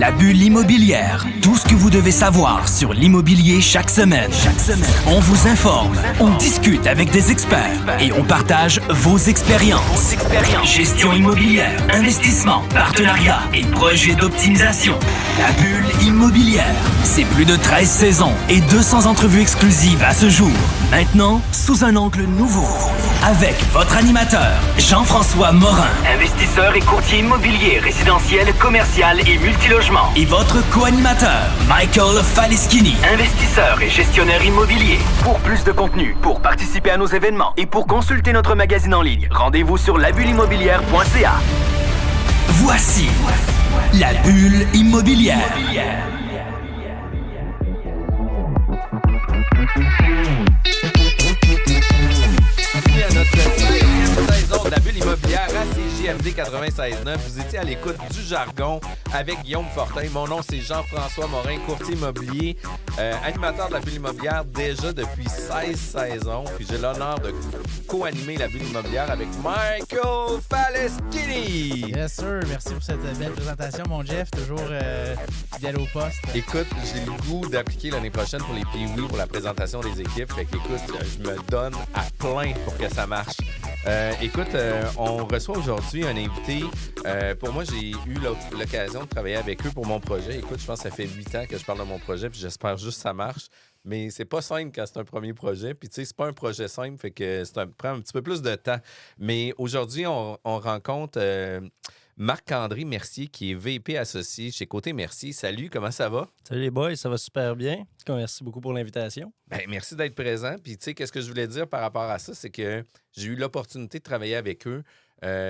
La bulle immobilière. Tout ce que vous devez savoir sur l'immobilier chaque semaine. On vous informe, on discute avec des experts et on partage vos expériences. Gestion immobilière, investissement, partenariat et projets d'optimisation. La bulle immobilière. C'est plus de 13 saisons et 200 entrevues exclusives à ce jour. Maintenant, sous un angle nouveau. Avec votre animateur, Jean-François Morin. Investisseur et courtier immobilier, résidentiel, commercial et multilogement. Et votre co-animateur, Michael Faleschini. Investisseur et gestionnaire immobilier. Pour plus de contenu, pour participer à nos événements et pour consulter notre magazine en ligne, rendez-vous sur labulleimmobilière.ca. Voici la bulle immobilière. Bienvenue à notre 16e saison de la bulle immobilière à CJMD 96.9. Vous étiez à l'écoute du jargon avec Guillaume Fortin. Mon nom, c'est Jean-François Morin, courtier immobilier, animateur de la bulle immobilière déjà depuis 16 saisons. Puis j'ai l'honneur de co-animer la bulle immobilière avec Michael Faleschini. Yes, sir. Merci pour cette belle présentation, mon Jeff. Toujours fidèle au poste. Écoute, j'ai le goût d'appliquer l'année prochaine pour les Pee-Wee pour la présentation des équipes. Fait qu'écoute, je me donne à plein pour que ça marche. On reçoit aujourd'hui un invité. Pour moi, j'ai eu l'occasion de travailler avec eux pour mon projet. Écoute, je pense que ça fait 8 ans que je parle de mon projet, puis j'espère juste que ça marche. Mais c'est pas simple quand c'est un premier projet. Puis tu sais, c'est pas un projet simple, fait que prend un petit peu plus de temps. Mais aujourd'hui, on rencontre Marc-André Mercier, qui est VP associé chez Côté Mercier. Salut, comment ça va? Salut les boys, ça va super bien. Merci beaucoup pour l'invitation. Ben, merci d'être présent. Puis, tu sais, qu'est-ce que je voulais dire par rapport à ça? C'est que j'ai eu l'opportunité de travailler avec eux.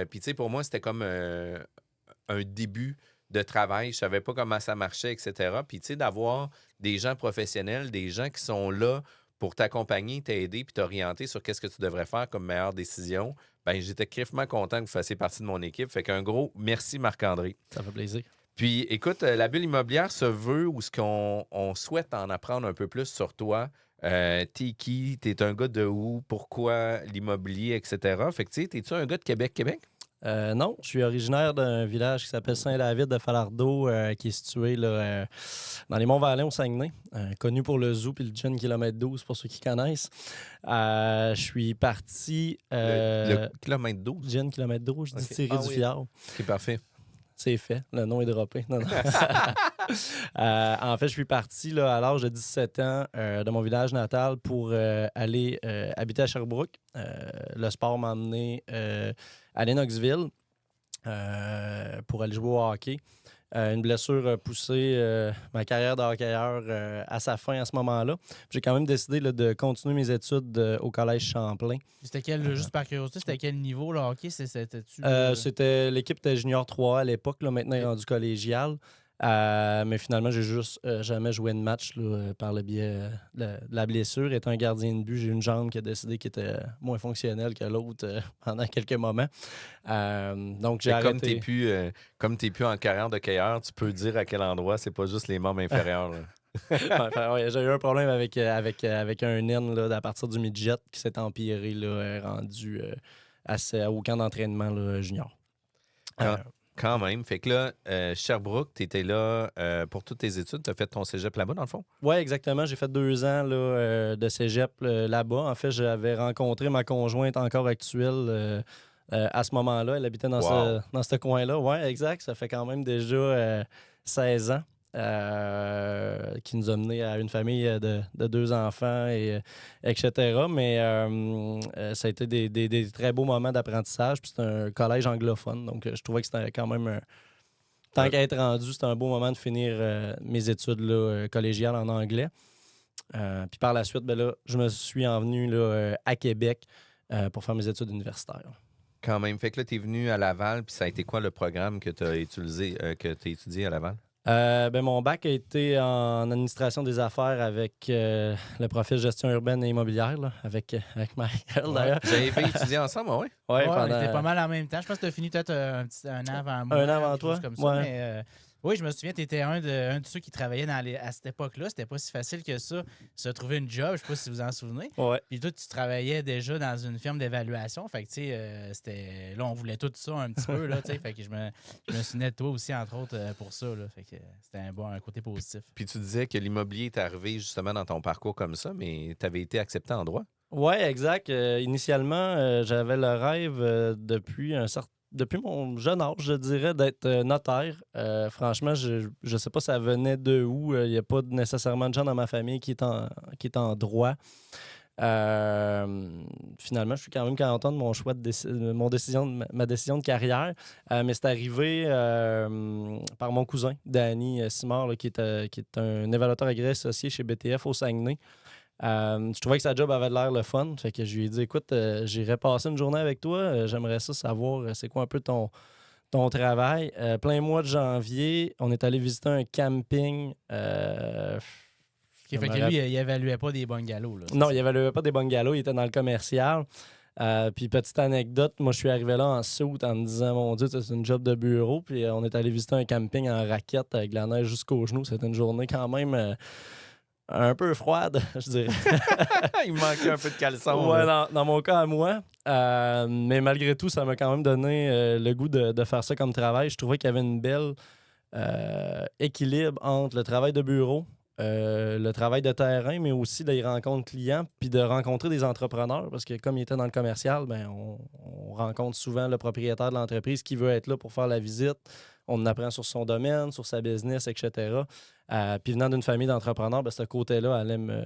Puis, tu sais, pour moi, c'était comme un début de travail. Je savais pas comment ça marchait, etc. Puis, tu sais, d'avoir des gens professionnels, des gens qui sont là pour t'accompagner, t'aider puis t'orienter sur qu'est-ce que tu devrais faire comme meilleure décision, ben j'étais crèvement content que vous fassiez partie de mon équipe. Fait qu'un gros merci, Marc-André. Ça fait plaisir. Puis, écoute, la bulle immobilière se veut où ce qu'on souhaite en apprendre un peu plus sur toi. T'es qui? T'es un gars de où? Pourquoi l'immobilier, etc. Fait que, tu sais, t'es-tu un gars de Québec? Non, je suis originaire d'un village qui s'appelle Saint-David de Falardeau, qui est situé là, dans les Monts-Valin au Saguenay, connu pour le zoo et le Gin Kilomètre 12 pour ceux qui connaissent. Je suis parti... le kilomètre 12? Gin Kilomètre 12, je dis Okay. Thierry du Fjord. C'est parfait. C'est fait, le nom est droppé. Non. En fait, je suis parti là, à l'âge de 17 ans de mon village natal pour aller habiter à Sherbrooke. Le sport m'a emmené à Lennoxville pour aller jouer au hockey. Une blessure a poussé ma carrière de hockeyeur à sa fin à ce moment-là. J'ai quand même décidé là, de continuer mes études au Collège Champlain. C'était quel, juste par curiosité, c'était quel niveau le hockey? C'était-tu, L'équipe était junior 3 à l'époque, là, maintenant rendu collégial. Mais finalement, j'ai juste jamais joué de match là, par le biais de la blessure. Étant un gardien de but, j'ai une jambe qui a décidé qu'elle était moins fonctionnelle que l'autre pendant quelques moments. Donc, j'ai arrêté. Comme tu n'es plus en carrière de hockeyeur, tu peux dire à quel endroit, c'est pas juste les membres inférieurs. Ouais, j'ai eu un problème avec un naine là, à partir du midget qui s'est empiré, là, rendu au camp d'entraînement là, junior. Quand même. Fait que là, Sherbrooke, tu étais là pour toutes tes études. Tu as fait ton cégep là-bas, dans le fond? Oui, exactement. J'ai fait 2 ans là, de cégep là-bas. En fait, j'avais rencontré ma conjointe encore actuelle à ce moment-là. Elle habitait dans ce coin-là. Oui, exact. Ça fait quand même déjà 16 ans. Qui nous a menés à une famille de 2 enfants, etc. Mais ça a été des très beaux moments d'apprentissage. Puis c'est un collège anglophone, donc je trouvais que c'était quand même tant qu'à être rendu, c'était un beau moment de finir mes études là, collégiales en anglais. Puis par la suite, ben là, je me suis envenu là, à Québec pour faire mes études universitaires. Quand même. Fait que là, tu es venu à Laval, puis ça a été quoi le programme que tu as étudié à Laval? Mon bac a été en administration des affaires avec le profil gestion urbaine et immobilière, là, avec Michael, d'ailleurs. Vous avez étudié ensemble, oui? Oui, on était pas mal en même temps. Je pense que tu as fini peut-être un an avant moi. Un an avant toi? Comme ça, mais Oui, je me souviens, tu étais un de ceux qui travaillaient à cette époque-là. C'était pas si facile que ça, se trouver une job. Je sais pas si vous en souvenez. Ouais. Puis toi, tu travaillais déjà dans une firme d'évaluation. Fait que, tu sais, c'était... Là, on voulait tout ça un petit peu, là, tu sais. Fait que je me souvenais de toi aussi, entre autres, pour ça, là. Fait que c'était un côté positif. Puis tu disais que l'immobilier est arrivé justement dans ton parcours comme ça, mais tu avais été accepté en droit. Oui, exact. Initialement, j'avais le rêve depuis mon jeune âge, je dirais, d'être notaire. Franchement, je ne sais pas ça venait de où. Il n'y a pas nécessairement de gens dans ma famille qui est en droit. Finalement, je suis quand même content de mon choix ma décision de carrière. Mais c'est arrivé par mon cousin, Danny Simard, là, qui est un évaluateur agréé associé chez BTF au Saguenay. Je trouvais que sa job avait l'air le fun. Fait que je lui ai dit, écoute, j'irai passer une journée avec toi. J'aimerais ça savoir c'est quoi un peu ton travail. Plein mois de janvier, on est allé visiter un camping. Fait que lui, il évaluait pas des bungalows. Là, non, il évaluait pas des bungalows. Il était dans le commercial. Puis petite anecdote, moi je suis arrivé là en soute en me disant, mon Dieu, c'est une job de bureau. Puis on est allé visiter un camping en raquette avec la neige jusqu'aux genoux. C'était une journée quand même... un peu froide, je dirais. Il manquait un peu de caleçon. Ouais, dans mon cas à moi. Mais malgré tout, ça m'a quand même donné le goût de faire ça comme travail. Je trouvais qu'il y avait une belle équilibre entre le travail de bureau, le travail de terrain, mais aussi des rencontres clients, puis de rencontrer des entrepreneurs, parce que comme il était dans le commercial, ben, on rencontre souvent le propriétaire de l'entreprise qui veut être là pour faire la visite. On apprend sur son domaine, sur sa business, etc. Puis venant d'une famille d'entrepreneurs, ben, ce côté-là allait me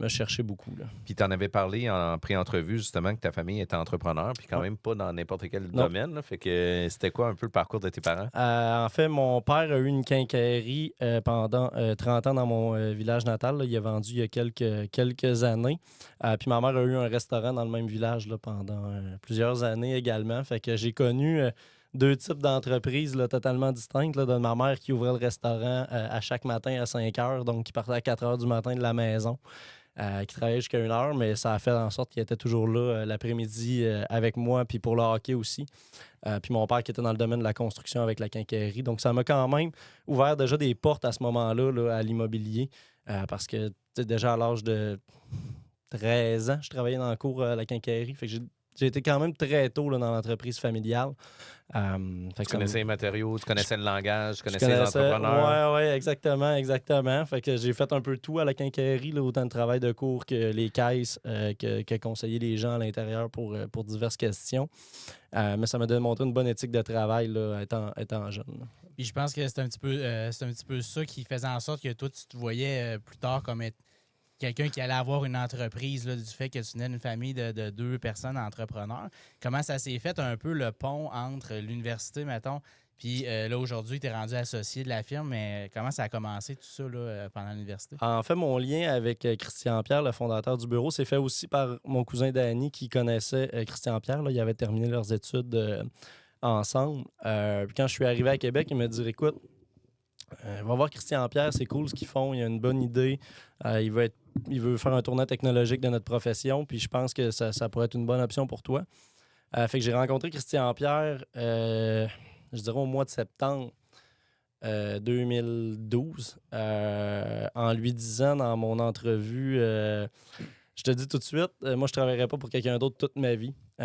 chercher beaucoup. Là. Puis tu en avais parlé en pré-entrevue, justement, que ta famille était entrepreneur, puis quand même pas dans n'importe quel domaine. Là. Fait que c'était quoi un peu le parcours de tes parents? En fait, mon père a eu une quincaillerie pendant 30 ans dans mon village natal. Là. Il a vendu il y a quelques années. Puis ma mère a eu un restaurant dans le même village là, pendant plusieurs années également. Fait que j'ai connu... deux types d'entreprises là, totalement distinctes. Là, de ma mère qui ouvrait le restaurant à chaque matin à 5 heures, donc qui partait à 4 heures du matin de la maison, qui travaillait jusqu'à 1 heure, mais ça a fait en sorte qu'il était toujours là l'après-midi avec moi, puis pour le hockey aussi. Puis mon père qui était dans le domaine de la construction avec la quincaillerie. Donc ça m'a quand même ouvert déjà des portes à ce moment-là là, à l'immobilier, parce que déjà à l'âge de 13 ans, je travaillais dans le cours à la quincaillerie. Fait que j'ai été quand même très tôt là, dans l'entreprise familiale. Tu connaissais les matériaux, tu connaissais le langage, tu connaissais les entrepreneurs. Oui, exactement. Fait que j'ai fait un peu tout à la quincaillerie, là, autant de travail de cours que les caisses, que conseiller les gens à l'intérieur pour diverses questions. Mais ça m'a démontré une bonne éthique de travail là, étant jeune. Là. Puis je pense que c'est un petit peu ça qui faisait en sorte que toi, tu te voyais plus tard comme être quelqu'un qui allait avoir une entreprise là, du fait que tu venais d'une famille de 2 personnes entrepreneurs. Comment ça s'est fait un peu le pont entre l'université, mettons, puis là, aujourd'hui, tu es rendu associé de la firme, mais comment ça a commencé tout ça là, pendant l'université? En fait, mon lien avec Christian Pierre, le fondateur du bureau, s'est fait aussi par mon cousin Danny qui connaissait Christian Pierre. Là, ils avaient terminé leurs études ensemble. Puis quand je suis arrivé à Québec, il m'a dit, écoute, va voir Christian Pierre, c'est cool ce qu'ils font, il a une bonne idée. Il veut faire un tournant technologique de notre profession, puis je pense que ça pourrait être une bonne option pour toi. Fait que j'ai rencontré Christian Pierre, je dirais au mois de septembre 2012, en lui disant dans mon entrevue, je te dis tout de suite, moi je ne travaillerai pas pour quelqu'un d'autre toute ma vie. Je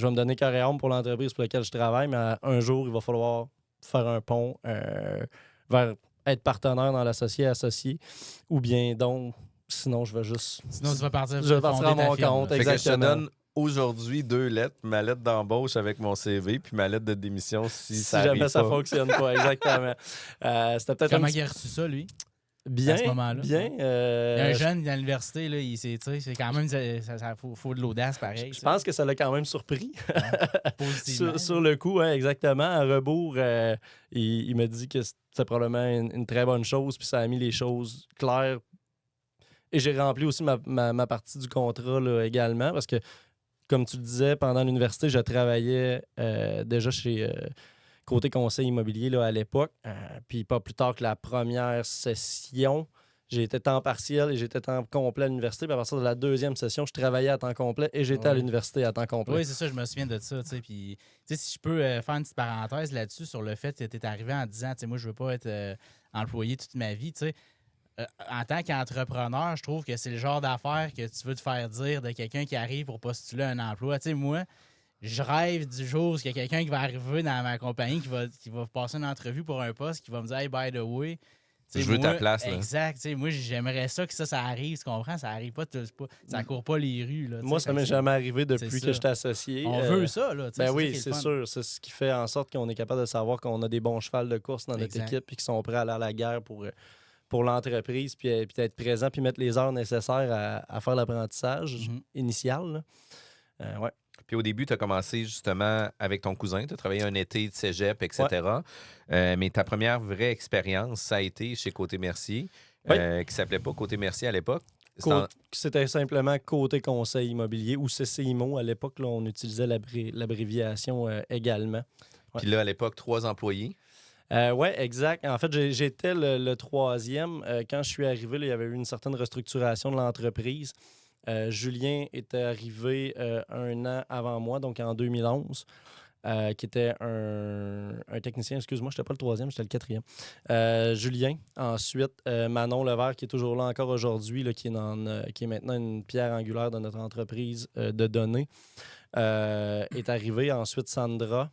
vais me donner cœur et âme pour l'entreprise pour laquelle je travaille, mais un jour, il va falloir faire un pont vers être partenaire dans l'associé-associé, ou bien donc, sinon je vais juste... Sinon, tu vas partir à mon compte, exactement. Fait que je te donne aujourd'hui 2 lettres, ma lettre d'embauche avec mon CV, puis ma lettre de démission si ça arrive jamais ça fonctionne pas, exactement. C'était peut-être comment il a reçu ça, lui? Bien, à ce moment-là. Bien. Il y a un jeune dans l'université, là, c'est quand même, ça faut de l'audace pareil. Je pense que ça l'a quand même surpris. Positivement. sur le coup, ouais, exactement. À rebours, il m'a dit que c'était probablement une très bonne chose, puis ça a mis les choses claires. Et j'ai rempli aussi ma partie du contrat là, également, parce que, comme tu le disais, pendant l'université, je travaillais déjà chez... côté conseil immobilier là, à l'époque. Puis pas plus tard que la première session, J'étais temps partiel et j'étais temps complet à l'université. Puis à partir de la deuxième session, je travaillais à temps complet et j'étais à l'université à temps complet. Oui, c'est ça, je me souviens de ça. Puis, si je peux faire une petite parenthèse là-dessus sur le fait que tu es arrivé en disant, moi, je veux pas être employé toute ma vie. En tant qu'entrepreneur, je trouve que c'est le genre d'affaire que tu veux te faire dire de quelqu'un qui arrive pour postuler un emploi. Moi, je rêve du jour où il y a quelqu'un qui va arriver dans ma compagnie, qui va passer une entrevue pour un poste, qui va me dire hey, by the way, je veux ta place. Là. Exact. Moi, j'aimerais ça que ça arrive. Tu comprends? Ça arrive pas, ça court pas les rues. Là, moi, ça m'est jamais arrivé depuis que je t'ai associé. On veut ça. Là, ben oui, c'est sûr. C'est ce qui fait en sorte qu'on est capable de savoir qu'on a des bons chevals de course dans notre équipe et qui sont prêts à aller à la guerre pour l'entreprise, puis être présent, puis mettre les heures nécessaires à faire l'apprentissage initial. Ouais. Puis au début, tu as commencé justement avec ton cousin, tu as travaillé un été de cégep, etc. Ouais. Mais ta première vraie expérience, ça a été chez Côté Mercier, qui s'appelait pas Côté Mercier à l'époque. C'était simplement Côté Conseil Immobilier ou CCIMO. À l'époque, là, on utilisait l'abréviation également. Ouais. Puis là, à l'époque, 3 employés. Oui, exact. En fait, j'étais le troisième. Quand je suis arrivé, là, il y avait eu une certaine restructuration de l'entreprise. Julien était arrivé 1 an avant moi, donc en 2011, qui était un technicien. Excuse-moi, je n'étais pas le troisième, j'étais le quatrième. Julien. Ensuite, Manon Levert, qui est toujours là encore aujourd'hui, là, qui est maintenant une pierre angulaire de notre entreprise de données, est arrivé. Ensuite, Sandra,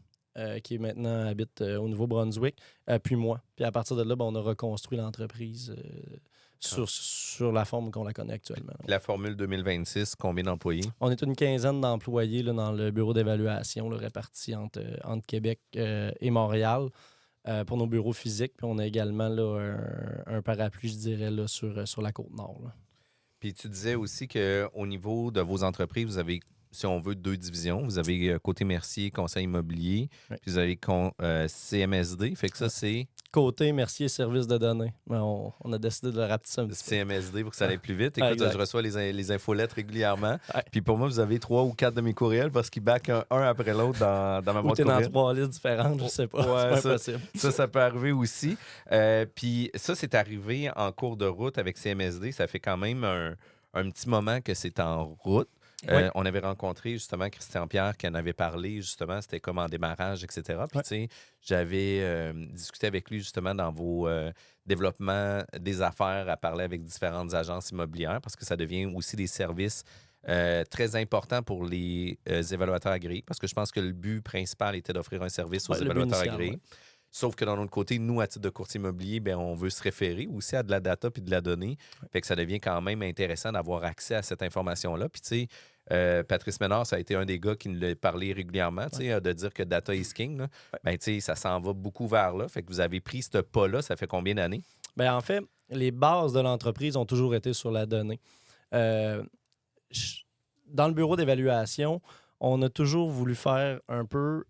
qui maintenant habite au Nouveau-Brunswick, puis moi. Puis à partir de là, on a reconstruit l'entreprise sur la forme qu'on la connaît actuellement. La formule 2026, combien d'employés? On est une quinzaine d'employés là, dans le bureau d'évaluation là, répartis entre Québec et Montréal pour nos bureaux physiques. Puis on a également là, un parapluie, je dirais, là, sur la Côte-Nord. Là. Puis tu disais aussi qu'au niveau de vos entreprises, vous avez, si on veut, 2 divisions. Vous avez Côté Mercier, Conseil immobilier, puis vous avez CMSD. Fait que ça, c'est... Côté Mercier, service de données. On a décidé de le rapetisser un petit peu. CMSD pour que ça aille plus vite. Écoute, je reçois les infolettes régulièrement. Puis pour moi, vous avez 3 ou 4 de mes courriels parce qu'ils backent un après l'autre dans ma boîte courriel. Ou t'es dans 3 listes différentes, je sais pas. Ouais, c'est impossible. Ça peut arriver aussi. Puis ça, c'est arrivé en cours de route avec CMSD. Ça fait quand même un petit moment que c'est en route. On avait rencontré justement Christian Pierre qui en avait parlé, justement, c'était comme en démarrage, etc. Puis, tu sais, j'avais discuté avec lui justement dans vos développements des affaires à parler avec différentes agences immobilières parce que ça devient aussi des services très importants pour les évaluateurs agréés parce que je pense que le but principal était d'offrir un service aux évaluateurs agréés. Ouais. Sauf que dans notre côté, nous, à titre de courtier immobilier, bien, on veut se référer aussi à de la data puis de la donnée. Fait que ça devient quand même intéressant d'avoir accès à cette information-là. Puis, tu sais, Patrice Ménard, ça a été un des gars qui nous l'a parlé régulièrement, de dire que data is king. Là. Ben, tu sais, ça s'en va beaucoup vers là. Fait que vous avez pris ce pas-là, ça fait combien d'années? Bien, en fait, les bases de l'entreprise ont toujours été sur la donnée. Dans le bureau d'évaluation, on a toujours voulu faire un peu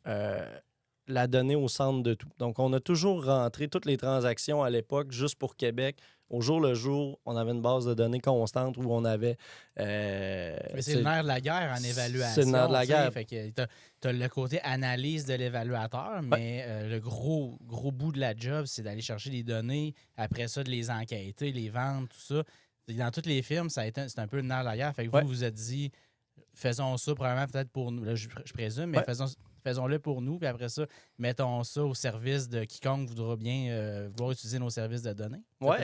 la donnée au centre de tout. Donc, on a toujours rentré toutes les transactions à l'époque juste pour Québec. Au jour le jour, on avait une base de données constante où on avait... Mais c'est le nerf de la guerre en évaluation. C'est le nerf de la guerre. Fait que t'as le côté analyse de l'évaluateur, mais le gros bout de la job, c'est d'aller chercher les données, après ça, de les enquêter, les vendre, tout ça. Dans toutes les firmes, c'est un peu le nerf de la guerre. Fait que vous vous êtes dit, faisons ça probablement peut-être pour nous. Là, je présume, mais faisons-le pour nous, puis après ça, mettons ça au service de quiconque voudra bien vouloir utiliser nos services de données. Oui,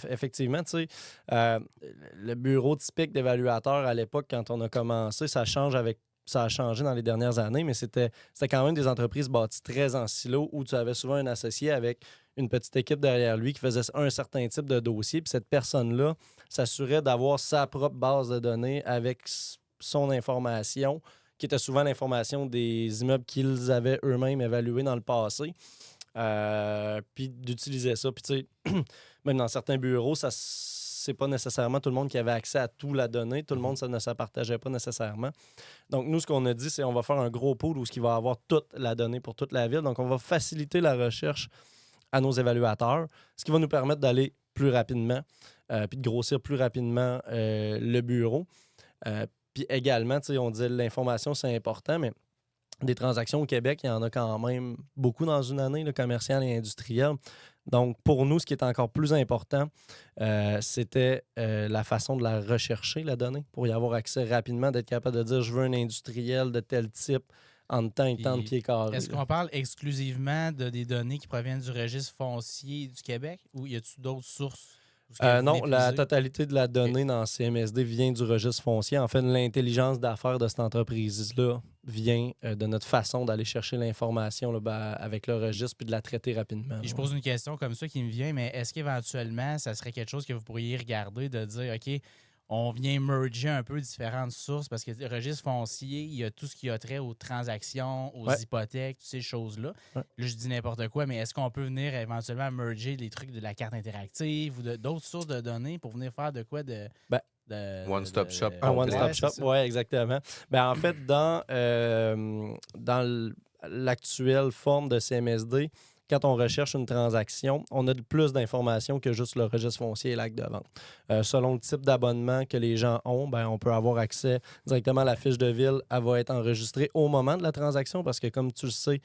effectivement. Tu sais, le bureau typique d'évaluateur à l'époque, quand on a commencé, ça a changé dans les dernières années, mais c'était quand même des entreprises bâties très en silo où tu avais souvent un associé avec une petite équipe derrière lui qui faisait un certain type de dossier. Puis cette personne-là s'assurait d'avoir sa propre base de données avec son information, qui était souvent l'information des immeubles qu'ils avaient eux-mêmes évalués dans le passé. Puis d'utiliser ça. Puis tu sais, même dans certains bureaux, c'est pas nécessairement tout le monde qui avait accès à toute la donnée. Tout le monde, ça ne se partageait pas nécessairement. Donc, nous, ce qu'on a dit, c'est qu'on va faire un gros pool où il va y avoir toute la donnée pour toute la ville. Donc, on va faciliter la recherche à nos évaluateurs, ce qui va nous permettre d'aller plus rapidement puis de grossir plus rapidement le bureau. Puis également, tu sais, on disait l'information, c'est important, mais des transactions au Québec, il y en a quand même beaucoup dans une année, là, commerciale et industrielle. Donc, pour nous, ce qui est encore plus important, c'était la façon de la rechercher, la donnée, pour y avoir accès rapidement, d'être capable de dire « je veux un industriel de tel type » en temps et temps de pieds carrés. Est-ce qu'on parle exclusivement des données qui proviennent du registre foncier du Québec ou y a-t-il d'autres sources? Non, la totalité de la donnée dans CMSD vient du registre foncier. En fait, l'intelligence d'affaires de cette entreprise-là vient de notre façon d'aller chercher l'information là, avec le registre puis de la traiter rapidement. Puis je pose une question comme ça qui me vient, mais est-ce qu'éventuellement, ça serait quelque chose que vous pourriez regarder, de dire, OK, on vient merger un peu différentes sources parce que le registre foncier, il y a tout ce qui a trait aux transactions, aux hypothèques, toutes ces choses-là. Ouais. Là, je dis n'importe quoi, mais est-ce qu'on peut venir éventuellement merger les trucs de la carte interactive ou d'autres sources de données pour venir faire de quoi de... One-stop shop. Un one-stop shop, c'est oui, exactement. En fait, dans l'actuelle forme de CMSD, quand on recherche une transaction, on a plus d'informations que juste le registre foncier et l'acte de vente. Selon le type d'abonnement que les gens ont, on peut avoir accès directement à la fiche de ville. Elle va être enregistrée au moment de la transaction parce que, comme tu le sais,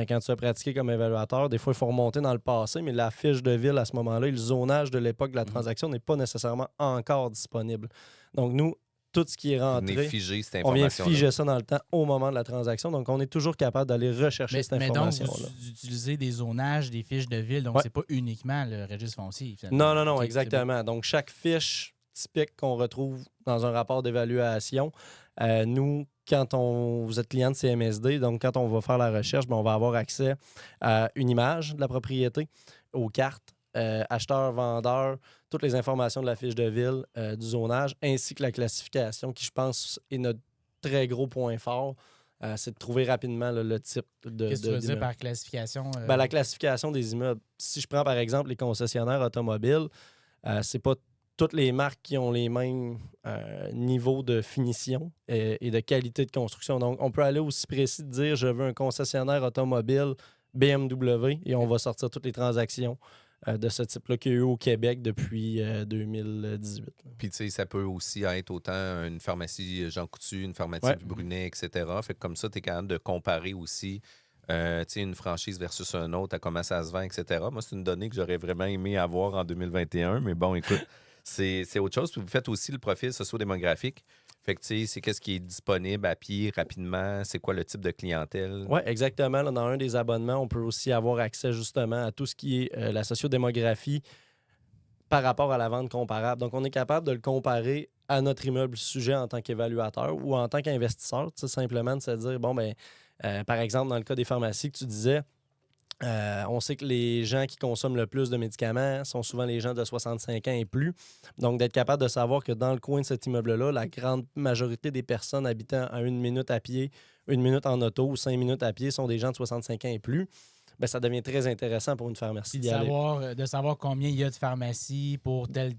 quand tu as pratiqué comme évaluateur, des fois, il faut remonter dans le passé, mais la fiche de ville, à ce moment-là, et le zonage de l'époque de la transaction n'est pas nécessairement encore disponible. Donc, nous, tout ce qui est rentré, on vient figer ça dans le temps au moment de la transaction. Donc, on est toujours capable d'aller rechercher cette information-là. Mais donc, vous utilisez des zonages, des fiches de ville, donc c'est pas uniquement le registre foncier. Non, exactement. Donc, chaque fiche typique qu'on retrouve dans un rapport d'évaluation, nous, quand vous êtes client de CMSD, donc quand on va faire la recherche, on va avoir accès à une image de la propriété, aux cartes, acheteur, vendeur, toutes les informations de la fiche de ville, du zonage, ainsi que la classification, qui, je pense, est notre très gros point fort. C'est de trouver rapidement le type de... Qu'est-ce que tu veux dire par classification? La classification des immeubles. Si je prends, par exemple, les concessionnaires automobiles, c'est pas toutes les marques qui ont les mêmes niveaux de finition et de qualité de construction. Donc, on peut aller aussi précis de dire « je veux un concessionnaire automobile BMW » et on va sortir toutes les transactions de ce type-là qu'il y a eu au Québec depuis 2018. Puis, tu sais, ça peut aussi être autant une pharmacie Jean Coutu, une pharmacie Brunet, etc. Fait que comme ça, tu es capable de comparer aussi une franchise versus un autre, à comment ça se vend, etc. Moi, c'est une donnée que j'aurais vraiment aimé avoir en 2021, mais bon, écoute, c'est autre chose. Puis vous faites aussi le profil socio-démographique. Fait que, tu sais, c'est qu'est-ce qui est disponible à pied rapidement, c'est quoi le type de clientèle? Oui, exactement. Là, dans un des abonnements, on peut aussi avoir accès justement à tout ce qui est la sociodémographie par rapport à la vente comparable. Donc, on est capable de le comparer à notre immeuble sujet en tant qu'évaluateur ou en tant qu'investisseur, simplement de se dire, par exemple, dans le cas des pharmacies que tu disais, on sait que les gens qui consomment le plus de médicaments sont souvent les gens de 65 ans et plus. Donc, d'être capable de savoir que dans le coin de cet immeuble-là, la grande majorité des personnes habitant à 1 minute à pied, 1 minute en auto ou 5 minutes à pied sont des gens de 65 ans et plus. Ça devient très intéressant pour une pharmacie d'y aller. De savoir combien il y a de pharmacies pour tel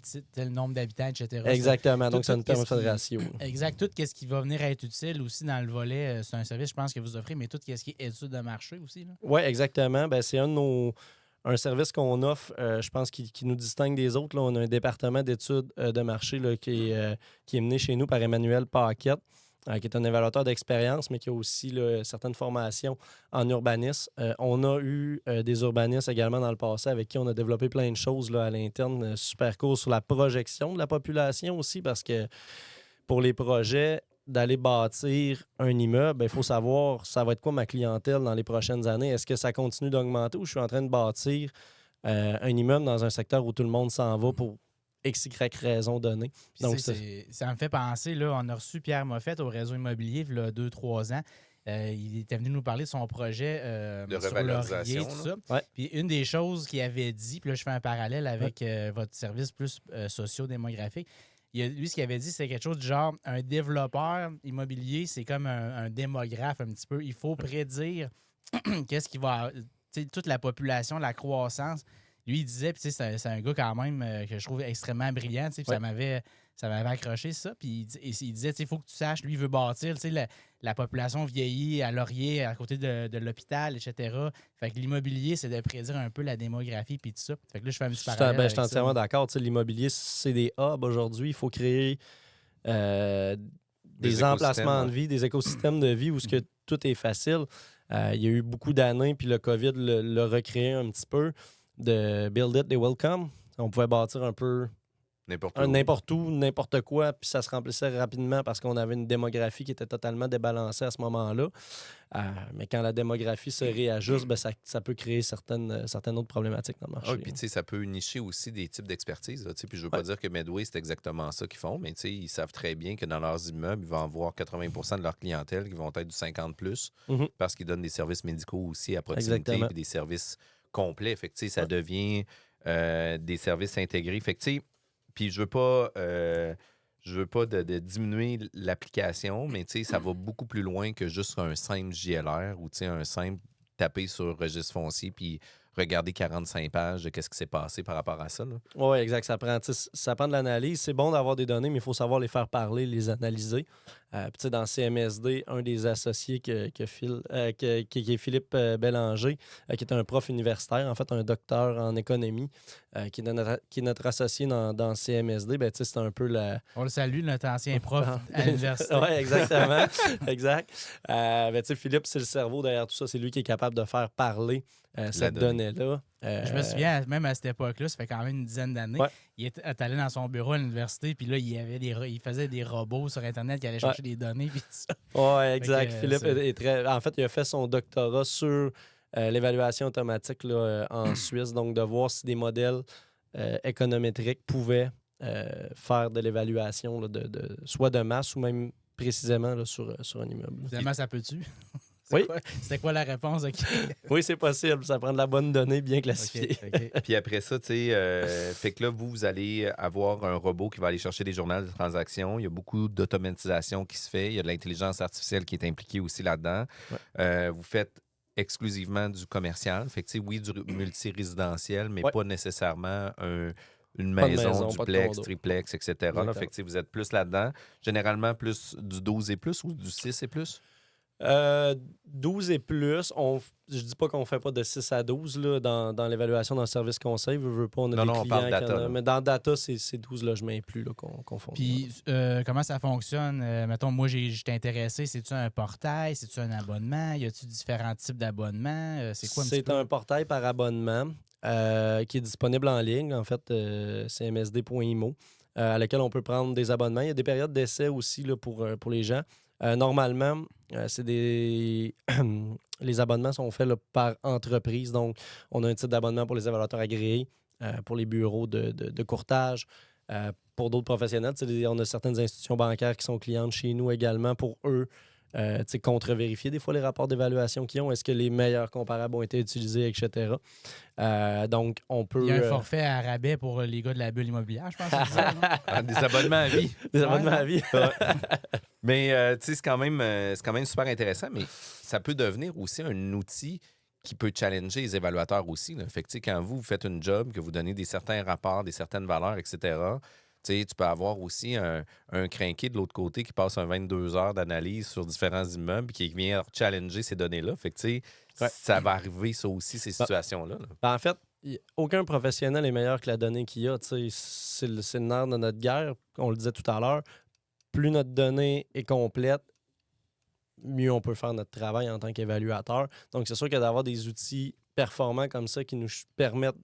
nombre d'habitants, etc. Exactement. Donc, ça nous permet de faire le ratio. Exact. Tout ce qui va venir être utile aussi dans le volet, c'est un service, je pense, que vous offrez, mais tout ce qui est études de marché aussi. Oui, exactement. C'est un service qu'on offre, je pense, qui nous distingue des autres. Là, on a un département d'études de marché là, qui est mené chez nous par Emmanuel Paquette, qui est un évaluateur d'expérience, mais qui a aussi là, certaines formations en urbanisme. On a eu des urbanistes également dans le passé avec qui on a développé plein de choses là, à l'interne, super cool sur la projection de la population aussi, parce que pour les projets, d'aller bâtir un immeuble, il faut savoir ça va être quoi ma clientèle dans les prochaines années. Est-ce que ça continue d'augmenter ou je suis en train de bâtir un immeuble dans un secteur où tout le monde s'en va pour X, Y raison donnée. Donc, ça me fait penser, là, on a reçu Pierre Moffett au réseau immobilier il y a 2-3 ans. Il était venu nous parler de son projet de sur revalorisation, Laurier, tout ça. Ouais. Puis une des choses qu'il avait dit, puis là, je fais un parallèle avec votre service plus socio-démographique. Lui, ce qu'il avait dit, c'est quelque chose du genre, un développeur immobilier, c'est comme un démographe un petit peu. Il faut prédire qu'est-ce qui va... toute la population, la croissance. Lui, il disait, puis c'est un gars quand même que je trouve extrêmement brillant, puis ça m'avait accroché ça. Puis il disait, il faut que tu saches, lui, il veut bâtir, la population vieillit à Laurier, à côté de l'hôpital, etc. Fait que l'immobilier, c'est de prédire un peu la démographie, puis tout ça. Fait que là, je fais un petit parallèle. Je suis entièrement d'accord. L'immobilier, c'est des hubs aujourd'hui. Il faut créer des emplacements de vie, des écosystèmes de vie où ce que tout est facile. Il y a eu beaucoup d'années, puis le COVID l'a recréé un petit peu. de Build It, They Will Come. On pouvait bâtir un peu n'importe où, n'importe quoi, puis ça se remplissait rapidement parce qu'on avait une démographie qui était totalement débalancée à ce moment-là. Mais quand la démographie se réajuste, ben ça peut créer certaines autres problématiques dans le marché. Oui, puis tu sais, ça peut nicher aussi des types d'expertise. Puis je veux pas dire que Medway, c'est exactement ça qu'ils font, mais tu sais, ils savent très bien que dans leurs immeubles, ils vont avoir 80% de leur clientèle qui vont être du 50+, parce qu'ils donnent des services médicaux aussi à proximité, puis des services complets. Fait que tu sais, ça devient des services intégrés. Fait que tu sais, puis je veux pas de diminuer l'application, mais ça va beaucoup plus loin que juste un simple JLR ou un simple taper sur registre foncier puis regarder 45 pages de qu'est-ce qui s'est passé par rapport à ça. Oui, exact. Ça prend de l'analyse. C'est bon d'avoir des données, mais il faut savoir les faire parler, les analyser. Puis dans CMSD, un des associés qui est Philippe Bélanger, qui est un prof universitaire, en fait un docteur en économie, qui est notre associé dans CMSD, ben, c'est un peu la... On le salue, notre ancien prof à l'université. Oui, exactement. Exact. Philippe, c'est le cerveau derrière tout ça. C'est lui qui est capable de faire parler cette donnée-là. Je me souviens, même à cette époque-là, ça fait quand même une dizaine d'années, il est allé dans son bureau à l'université, puis là, il faisait des robots sur Internet qui allaient chercher des données, puis tout ça. Oui, exact. Philippe est très... En fait, il a fait son doctorat sur l'évaluation automatique là, en Suisse, donc de voir si des modèles économétriques pouvaient faire de l'évaluation là, soit de masse ou même précisément là, sur un immeuble. Finalement, ça peut-tu? Oui. C'était quoi la réponse? Oui, c'est possible. Ça prend de la bonne donnée bien classifiée. Okay. Puis après ça, tu sais, fait que là, vous allez avoir un robot qui va aller chercher des journaux de transactions. Il y a beaucoup d'automatisation qui se fait. Il y a de l'intelligence artificielle qui est impliquée aussi là-dedans. Ouais. Vous faites exclusivement du commercial. Fait que, tu sais, oui, du multirésidentiel, mais pas nécessairement une maison, duplex, triplex, etc. Là, fait que, vous êtes plus là-dedans. Généralement, plus du 12 et plus ou du 6 et plus? 12 et plus. Je dis pas qu'on fait pas de 6 à 12 là, dans l'évaluation dans le service conseil. Veut pas, on a des clients on parle data, mais dans data, c'est 12 logements et plus qu'on fond. Puis, comment ça fonctionne? Mettons, moi, j'étais intéressé. C'est-tu un portail? C'est-tu un abonnement? Y a-tu différents types d'abonnements? C'est quoi C'est un portail par abonnement qui est disponible en ligne, en fait, cmsd.imo, à laquelle on peut prendre des abonnements. Il y a des périodes d'essai aussi là, pour les gens. Normalement, les abonnements sont faits là, par entreprise. Donc, on a un type d'abonnement pour les évaluateurs agréés, pour les bureaux de courtage, pour d'autres professionnels. On a certaines institutions bancaires qui sont clientes chez nous également pour eux. Contre-vérifier des fois les rapports d'évaluation qu'ils ont. Est-ce que les meilleurs comparables ont été utilisés, etc. Donc, on peut... Il y a un forfait à rabais pour les gars de la bulle immobilière, je pense. Que c'est ça, des abonnements à vie. Des abonnements à vie. Mais, tu sais, c'est quand même super intéressant, mais ça peut devenir aussi un outil qui peut challenger les évaluateurs aussi. Là. Fait que, tu sais, quand vous faites une job, que vous donnez des certains rapports, des certaines valeurs, etc., tu peux avoir aussi un crinqué de l'autre côté qui passe un 22 heures d'analyse sur différents immeubles et qui vient challenger ces données-là. Fait que, tu sais, ça va arriver, ça aussi, ces situations-là. En fait, aucun professionnel est meilleur que la donnée qu'il y a. C'est le nerf de notre guerre. On le disait tout à l'heure. Plus notre donnée est complète, mieux on peut faire notre travail en tant qu'évaluateur. Donc, c'est sûr que d'avoir des outils performants comme ça qui nous permettent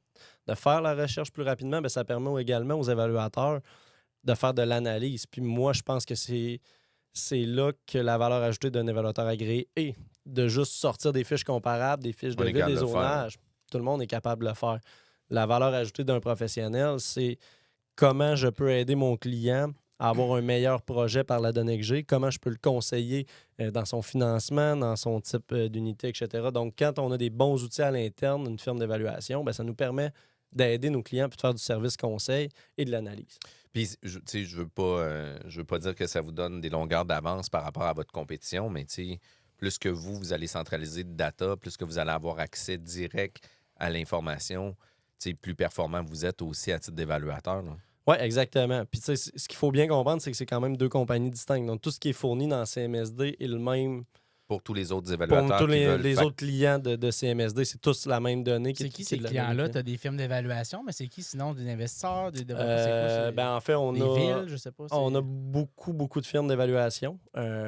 de faire la recherche plus rapidement, bien, ça permet également aux évaluateurs de faire de l'analyse. Puis moi, je pense que c'est là que la valeur ajoutée d'un évaluateur agréé est de juste sortir des fiches comparables, des fiches de vide, des zonages. Tout le monde est capable de le faire. La valeur ajoutée d'un professionnel, c'est comment je peux aider mon client à avoir un meilleur projet par la donnée que j'ai, comment je peux le conseiller dans son financement, dans son type d'unité, etc. Donc, quand on a des bons outils à l'interne d'une firme d'évaluation, bien, ça nous permet d'aider nos clients puis de faire du service conseil et de l'analyse. Puis, tu sais, je veux pas dire que ça vous donne des longueurs d'avance par rapport à votre compétition, mais tu sais, plus que vous allez centraliser de data, plus que vous allez avoir accès direct à l'information, tu sais, plus performant vous êtes aussi à titre d'évaluateur, là. Oui, exactement. Puis, tu sais, ce qu'il faut bien comprendre, c'est que c'est quand même deux compagnies distinctes. Donc, tout ce qui est fourni dans CMSD est le même pour tous les autres évaluateurs. Pour tous les autres clients de CMSD, c'est tous la même donnée. C'est qui ces clients-là? Tu as des firmes d'évaluation, mais c'est qui sinon des investisseurs? En fait, on des a villes, je sais pas. On a beaucoup de firmes d'évaluation,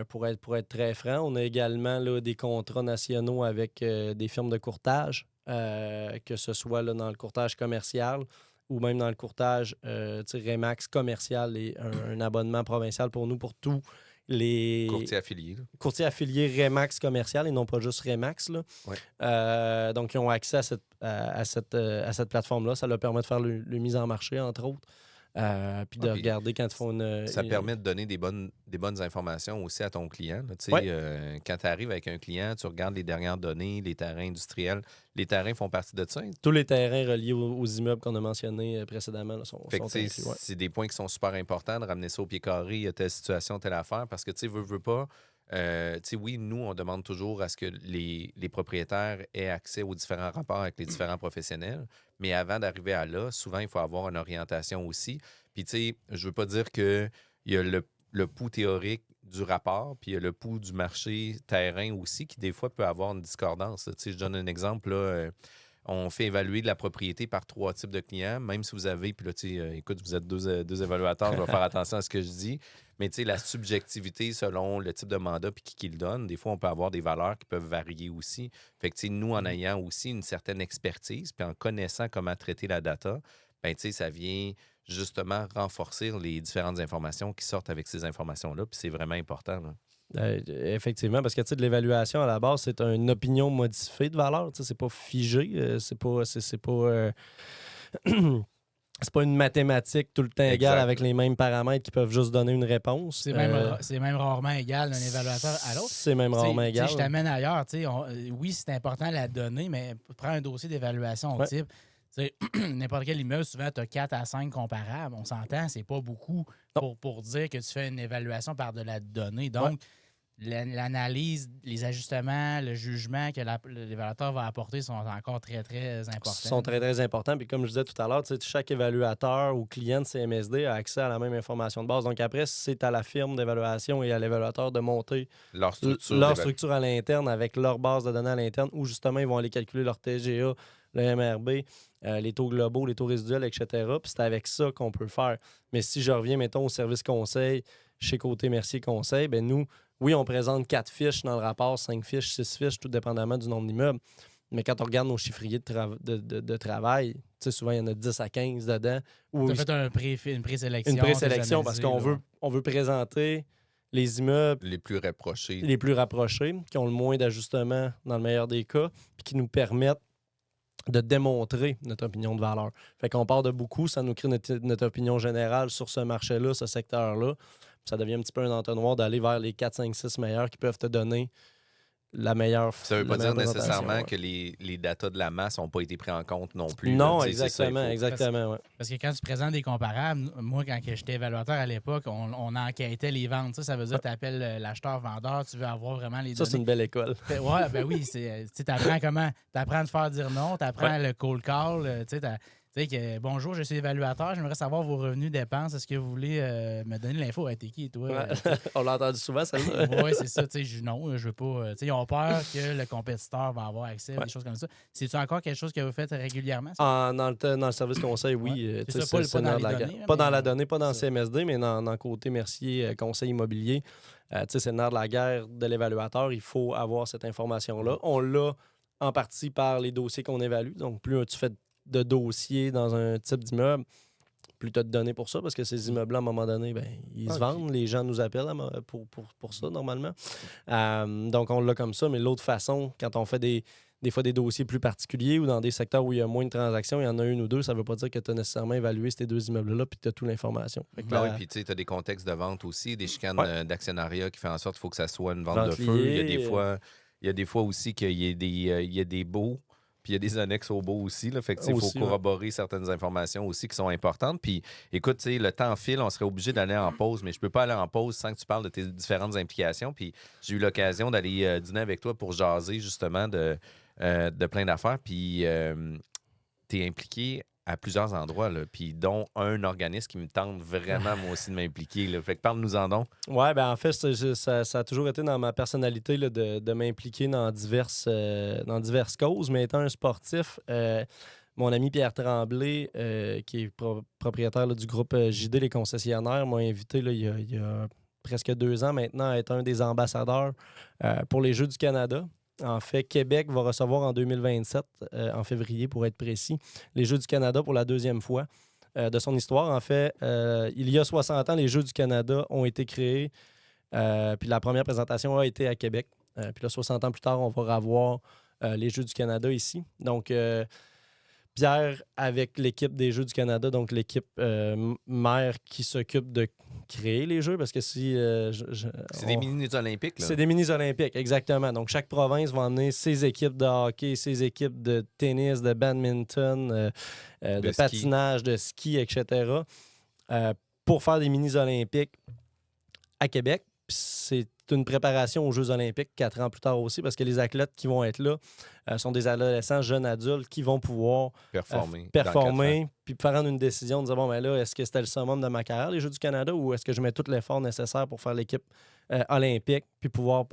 pour être très franc. On a également là, des contrats nationaux avec des firmes de courtage. que ce soit là, dans le courtage commercial ou même dans le courtage Remax commercial et un abonnement provincial pour nous, pour tous les courtiers affiliés Remax commercial et non pas juste Remax. Là. Ouais. Donc, ils ont accès à cette plateforme-là. Ça leur permet de faire le mise en marché, entre autres. Puis de regarder quand ils font une... Ça permet de donner des bonnes informations aussi à ton client. Quand tu arrives avec un client, tu regardes les dernières données, les terrains industriels. Les terrains font partie de ça. Tous les terrains reliés aux immeubles qu'on a mentionnés précédemment là, sont inclus. C'est des points qui sont super importants, de ramener ça au pied carré, il y a telle situation, telle affaire, parce que tu veux pas... oui, nous, on demande toujours à ce que les propriétaires aient accès aux différents rapports avec les différents professionnels. Mais avant d'arriver à là, souvent, il faut avoir une orientation aussi. Puis, tu sais, je veux pas dire qu'il y a le pouls théorique du rapport, puis il y a le pouls du marché terrain aussi, qui des fois peut avoir une discordance. Tu sais, je donne un exemple, là. On fait évaluer de la propriété par 3 types de clients, même si vous avez, puis là, tu sais, écoute, vous êtes deux évaluateurs, je vais faire attention à ce que je dis, mais tu sais, la subjectivité selon le type de mandat puis qui le donne, des fois, on peut avoir des valeurs qui peuvent varier aussi. Fait que, tu sais, nous, en ayant aussi une certaine expertise, puis en connaissant comment traiter la data, ben tu sais, ça vient justement renforcer les différentes informations qui sortent avec ces informations-là, puis c'est vraiment important, là. Effectivement, parce que de l'évaluation à la base, c'est une opinion modifiée de valeur. C'est pas figé. C'est pas c'est pas une mathématique tout le temps égale avec les mêmes paramètres qui peuvent juste donner une réponse. C'est même rarement égal d'un évaluateur à l'autre. C'est même rarement égal. Je t'amène ailleurs. Oui, c'est important la donnée, mais prends un dossier d'évaluation type. N'importe quel immeuble, souvent, tu as 4 à 5 comparables. On s'entend, c'est pas beaucoup pour dire que tu fais une évaluation par de la donnée. Donc, l'analyse, les ajustements, le jugement que l'évaluateur va apporter sont encore très, très importants. Ils sont très, très importants. Puis comme je disais tout à l'heure, chaque évaluateur ou client de CMSD a accès à la même information de base. Donc après, c'est à la firme d'évaluation et à l'évaluateur de monter leur structure à l'interne avec leur base de données à l'interne où justement, ils vont aller calculer leur TGA, le MRB, les taux globaux, les taux résiduels, etc. Puis c'est avec ça qu'on peut faire. Mais si je reviens, mettons, au service conseil, chez Côté Mercier Conseil, ben nous, oui, on présente 4 fiches dans le rapport, 5 fiches, 6 fiches, tout dépendamment du nombre d'immeubles. Mais quand on regarde nos chiffriers de travail, souvent, il y en a 10 à 15 dedans. Tu as fait une présélection. Une présélection parce qu'on veut présenter les immeubles les plus rapprochés, qui ont le moins d'ajustements dans le meilleur des cas, puis qui nous permettent de démontrer notre opinion de valeur. Fait qu'on part de beaucoup, ça nous crée notre opinion générale sur ce marché-là, ce secteur-là. Ça devient un petit peu un entonnoir d'aller vers les 4, 5, 6 meilleurs qui peuvent te donner la meilleure. Ça ne veut pas dire nécessairement que les datas de la masse n'ont pas été pris en compte non plus. Non, là, exactement. Parce que quand tu présentes des comparables, moi, quand j'étais évaluateur à l'époque, on enquêtait les ventes. Ça veut dire que tu appelles l'acheteur-vendeur, tu veux avoir vraiment les données. Ça, c'est une belle école. Oui. Tu apprends comment. Tu apprends à te faire dire non, tu apprends le cold call. Bonjour, je suis évaluateur, j'aimerais savoir vos revenus dépenses. Est-ce que vous voulez me donner l'info? T'es qui, toi? On l'a entendu souvent, celle-là. Oui, c'est ça. Non, je veux pas. Ils ont peur que le compétiteur va avoir accès à des choses comme ça. C'est-tu encore quelque chose que vous faites régulièrement? Dans le service conseil, oui. C'est ça, pas dans les données. Pas dans la donnée, pas dans le CMSD, mais dans Côté Mercier Conseil immobilier. C'est le nerf de la guerre de l'évaluateur. Il faut avoir cette information-là. On l'a en partie par les dossiers qu'on évalue. Donc, plus tu fais de dossiers dans un type d'immeuble, plus tu as de données pour ça, parce que ces immeubles-là, à un moment donné, ils se vendent. Les gens nous appellent pour ça, normalement. Donc, on l'a comme ça. Mais l'autre façon, quand on fait des fois des dossiers plus particuliers ou dans des secteurs où il y a moins de transactions, il y en a une ou deux, ça ne veut pas dire que tu as nécessairement évalué ces 2 immeubles-là puis que tu as toute l'information. Oui, puis tu as des contextes de vente aussi, des chicanes d'actionnariat qui font en sorte qu'il faut que ça soit une vente de feu. Il y a des fois aussi qu'il y a des baux. Puis il y a des annexes au beau aussi. Là, fait que, il faut corroborer certaines informations aussi qui sont importantes. Puis écoute, le temps file, on serait obligé d'aller en pause, mais je peux pas aller en pause sans que tu parles de tes différentes implications. Puis j'ai eu l'occasion d'aller dîner avec toi pour jaser justement de plein d'affaires. Puis tu es impliqué à plusieurs endroits, là, puis dont un organisme qui me tente vraiment, moi aussi, de m'impliquer. Là. Fait que parle-nous-en donc. Oui, en fait, ça a toujours été dans ma personnalité là, de m'impliquer dans diverses causes, mais étant un sportif, mon ami Pierre Tremblay, qui est propriétaire là, du groupe JD, les concessionnaires, m'a invité là, il y a presque 2 ans maintenant à être un des ambassadeurs pour les Jeux du Canada. En fait, Québec va recevoir en 2027, en février pour être précis, les Jeux du Canada pour la deuxième fois de son histoire. En fait, il y a 60 ans, les Jeux du Canada ont été créés, puis la première présentation a été à Québec. Puis là, 60 ans plus tard, on va revoir les Jeux du Canada ici. Donc, Pierre, avec l'équipe des Jeux du Canada, donc l'équipe mère qui s'occupe de créer les Jeux, parce que si... C'est des mini-olympiques, là? C'est des mini-olympiques, exactement. Donc, chaque province va emmener ses équipes de hockey, ses équipes de tennis, de badminton, de ski. patinage, de ski, etc., pour faire des mini-olympiques à Québec. Puis c'est une préparation aux Jeux olympiques 4 ans plus tard aussi, parce que les athlètes qui vont être là sont des adolescents, jeunes adultes qui vont pouvoir performer puis prendre une décision de dire, bon, ben là, est-ce que c'était le summum de ma carrière, les Jeux du Canada, ou est-ce que je mets tout l'effort nécessaire pour faire l'équipe olympique puis pouvoir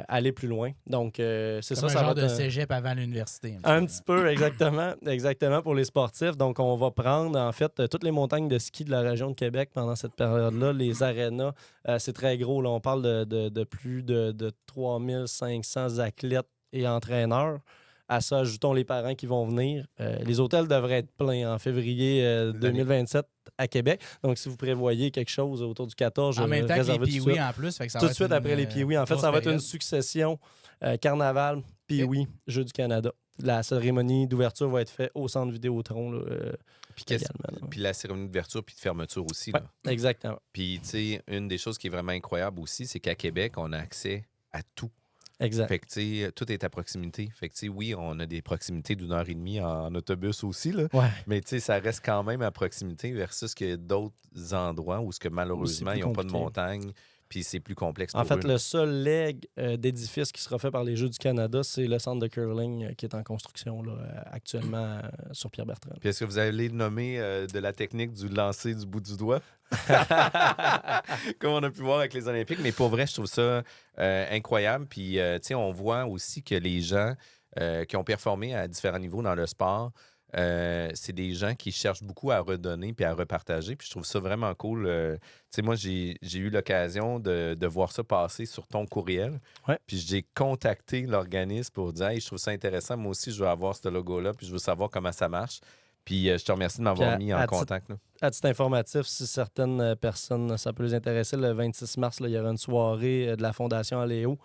aller plus loin. Donc, c'est comme ça. Un genre va de être cégep avant l'université. un petit peu, exactement pour les sportifs. Donc, on va prendre, en fait, toutes les montagnes de ski de la région de Québec pendant cette période-là, les arénas. C'est très gros. Là, on parle de plus de 3500 athlètes et entraîneurs. À ça, ajoutons les parents qui vont venir. Les hôtels devraient être pleins en février 2027 à Québec. Donc, si vous prévoyez quelque chose autour du 14, en même temps que les Pee-Wee en plus. Fait que ça tout va de suite après les Pee-Wee. En fait, ça va être une succession carnaval, Pee-Wee, Jeux du Canada. La cérémonie d'ouverture va être faite au centre Vidéotron. Puis la cérémonie d'ouverture puis de fermeture aussi. Ouais, là. exactement. Puis, tu sais, une des choses qui est vraiment incroyable aussi, c'est qu'à Québec, on a accès à tout. Exact. Fait que, tu sais, tout est à proximité. Fait que, tu sais, oui, on a des proximités d'1h30 en autobus aussi, là. Ouais. Mais, tu sais, ça reste quand même à proximité versus que d'autres endroits où, malheureusement, ils n'ont pas de montagne, puis c'est plus complexe pour En fait, eux. le seul leg d'édifice qui sera fait par les Jeux du Canada, c'est le centre de curling qui est en construction là, actuellement sur Pierre-Bertrand. Puis est-ce que vous allez nommer de la technique du lancer du bout du doigt? Comme on a pu voir avec les Olympiques. Mais pour vrai, je trouve ça incroyable. Puis, tu sais, on voit aussi que les gens qui ont performé à différents niveaux dans le sport, c'est des gens qui cherchent beaucoup à redonner puis à repartager. Puis je trouve ça vraiment cool. Tu sais, moi, j'ai eu l'occasion de voir ça passer sur ton courriel. Ouais. Puis j'ai contacté l'organisme pour dire « Hey, je trouve ça intéressant. Moi aussi, je veux avoir ce logo-là. Puis je veux savoir comment ça marche. » Puis je te remercie de m'avoir mis en contact. Là. À titre informatif, si certaines personnes, ça peut les intéresser, le 26 mars, là, il y aura une soirée de la Fondation Aléo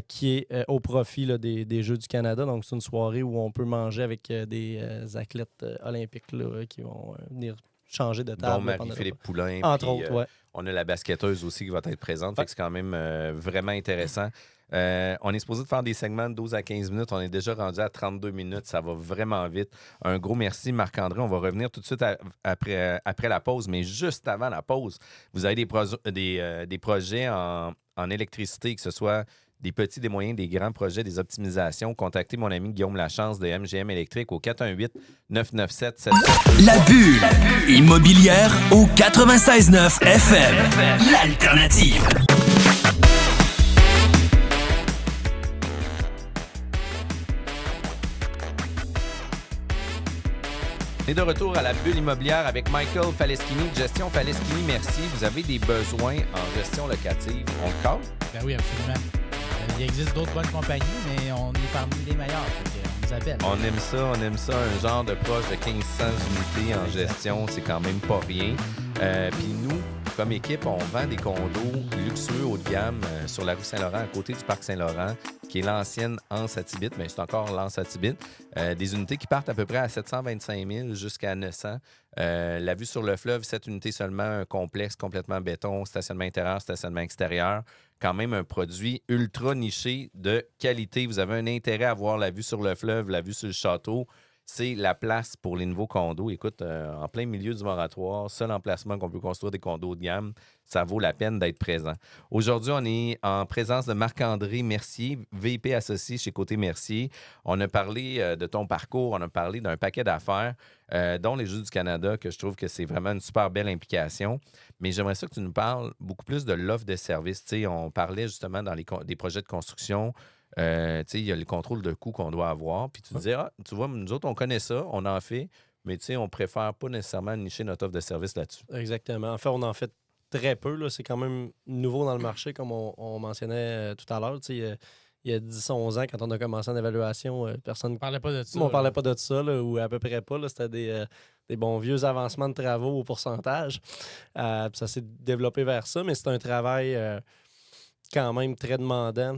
qui est au profit là, des Jeux du Canada. Donc, c'est une soirée où on peut manger avec des athlètes olympiques là, qui vont venir changer de table. Dont Marie-Philippe Poulain. Entre autres, ouais. On a la basketteuse aussi qui va être présente. Fait que c'est quand même vraiment intéressant. On est supposé de faire des segments de 12 à 15 minutes. On est déjà rendu à 32 minutes. Ça va vraiment vite. Un gros merci, Marc-André. On va revenir tout de suite après la pause. Mais juste avant la pause, vous avez des projets en électricité, que ce soit des petits, des moyens, des grands projets, des optimisations. Contactez mon ami Guillaume Lachance de MGM Électrique au 418-997-77. La Bulle immobilière au 96.9 FM. L'alternative. On est de retour à la Bulle immobilière avec Michael Faleschini de Gestion Faleschini. Merci. Vous avez des besoins en gestion locative. On le cadre? Ben oui, absolument. Il existe d'autres bonnes compagnies, mais on est parmi les meilleurs. On nous appelle. On aime ça. Un genre de proche de 1500 unités en gestion, c'est quand même pas rien. Puis nous, comme équipe, on vend des condos luxueux haut de gamme sur la rue Saint-Laurent, à côté du parc Saint-Laurent, qui est l'ancienne Anse Atibit, mais c'est encore l'Anse Atibit. Des unités qui partent à peu près à 725 000 jusqu'à 900. La vue sur le fleuve, 7 unités seulement, un complexe complètement béton, stationnement intérieur, stationnement extérieur. Quand même un produit ultra niché de qualité. Vous avez un intérêt à voir la vue sur le fleuve, la vue sur le château. C'est la place pour les nouveaux condos. Écoute, en plein milieu du moratoire, seul emplacement qu'on peut construire des condos de gamme, ça vaut la peine d'être présent. Aujourd'hui, on est en présence de Marc-André Mercier, VP associé chez Côté Mercier. On a parlé de ton parcours, on a parlé d'un paquet d'affaires, dont les Jeux du Canada, que je trouve que c'est vraiment une super belle implication. Mais j'aimerais ça que tu nous parles beaucoup plus de l'offre de services. Tu sais, on parlait justement dans des projets de construction. Il y a le contrôle de coûts qu'on doit avoir. Puis tu disais, tu vois, nous autres, on connaît ça, on en fait, mais on préfère pas nécessairement nicher notre offre de service là-dessus. Exactement. En fait, on en fait très peu. Là. C'est quand même nouveau dans le marché, comme on mentionnait tout à l'heure. Il il y a 10-11 ans, quand on a commencé en évaluation, personne On parlait pas de ça. on parlait pas de ça, là, ou à peu près pas. Là, c'était des bons vieux avancements de travaux au pourcentage. Puis ça s'est développé vers ça, mais c'est un travail quand même très demandant,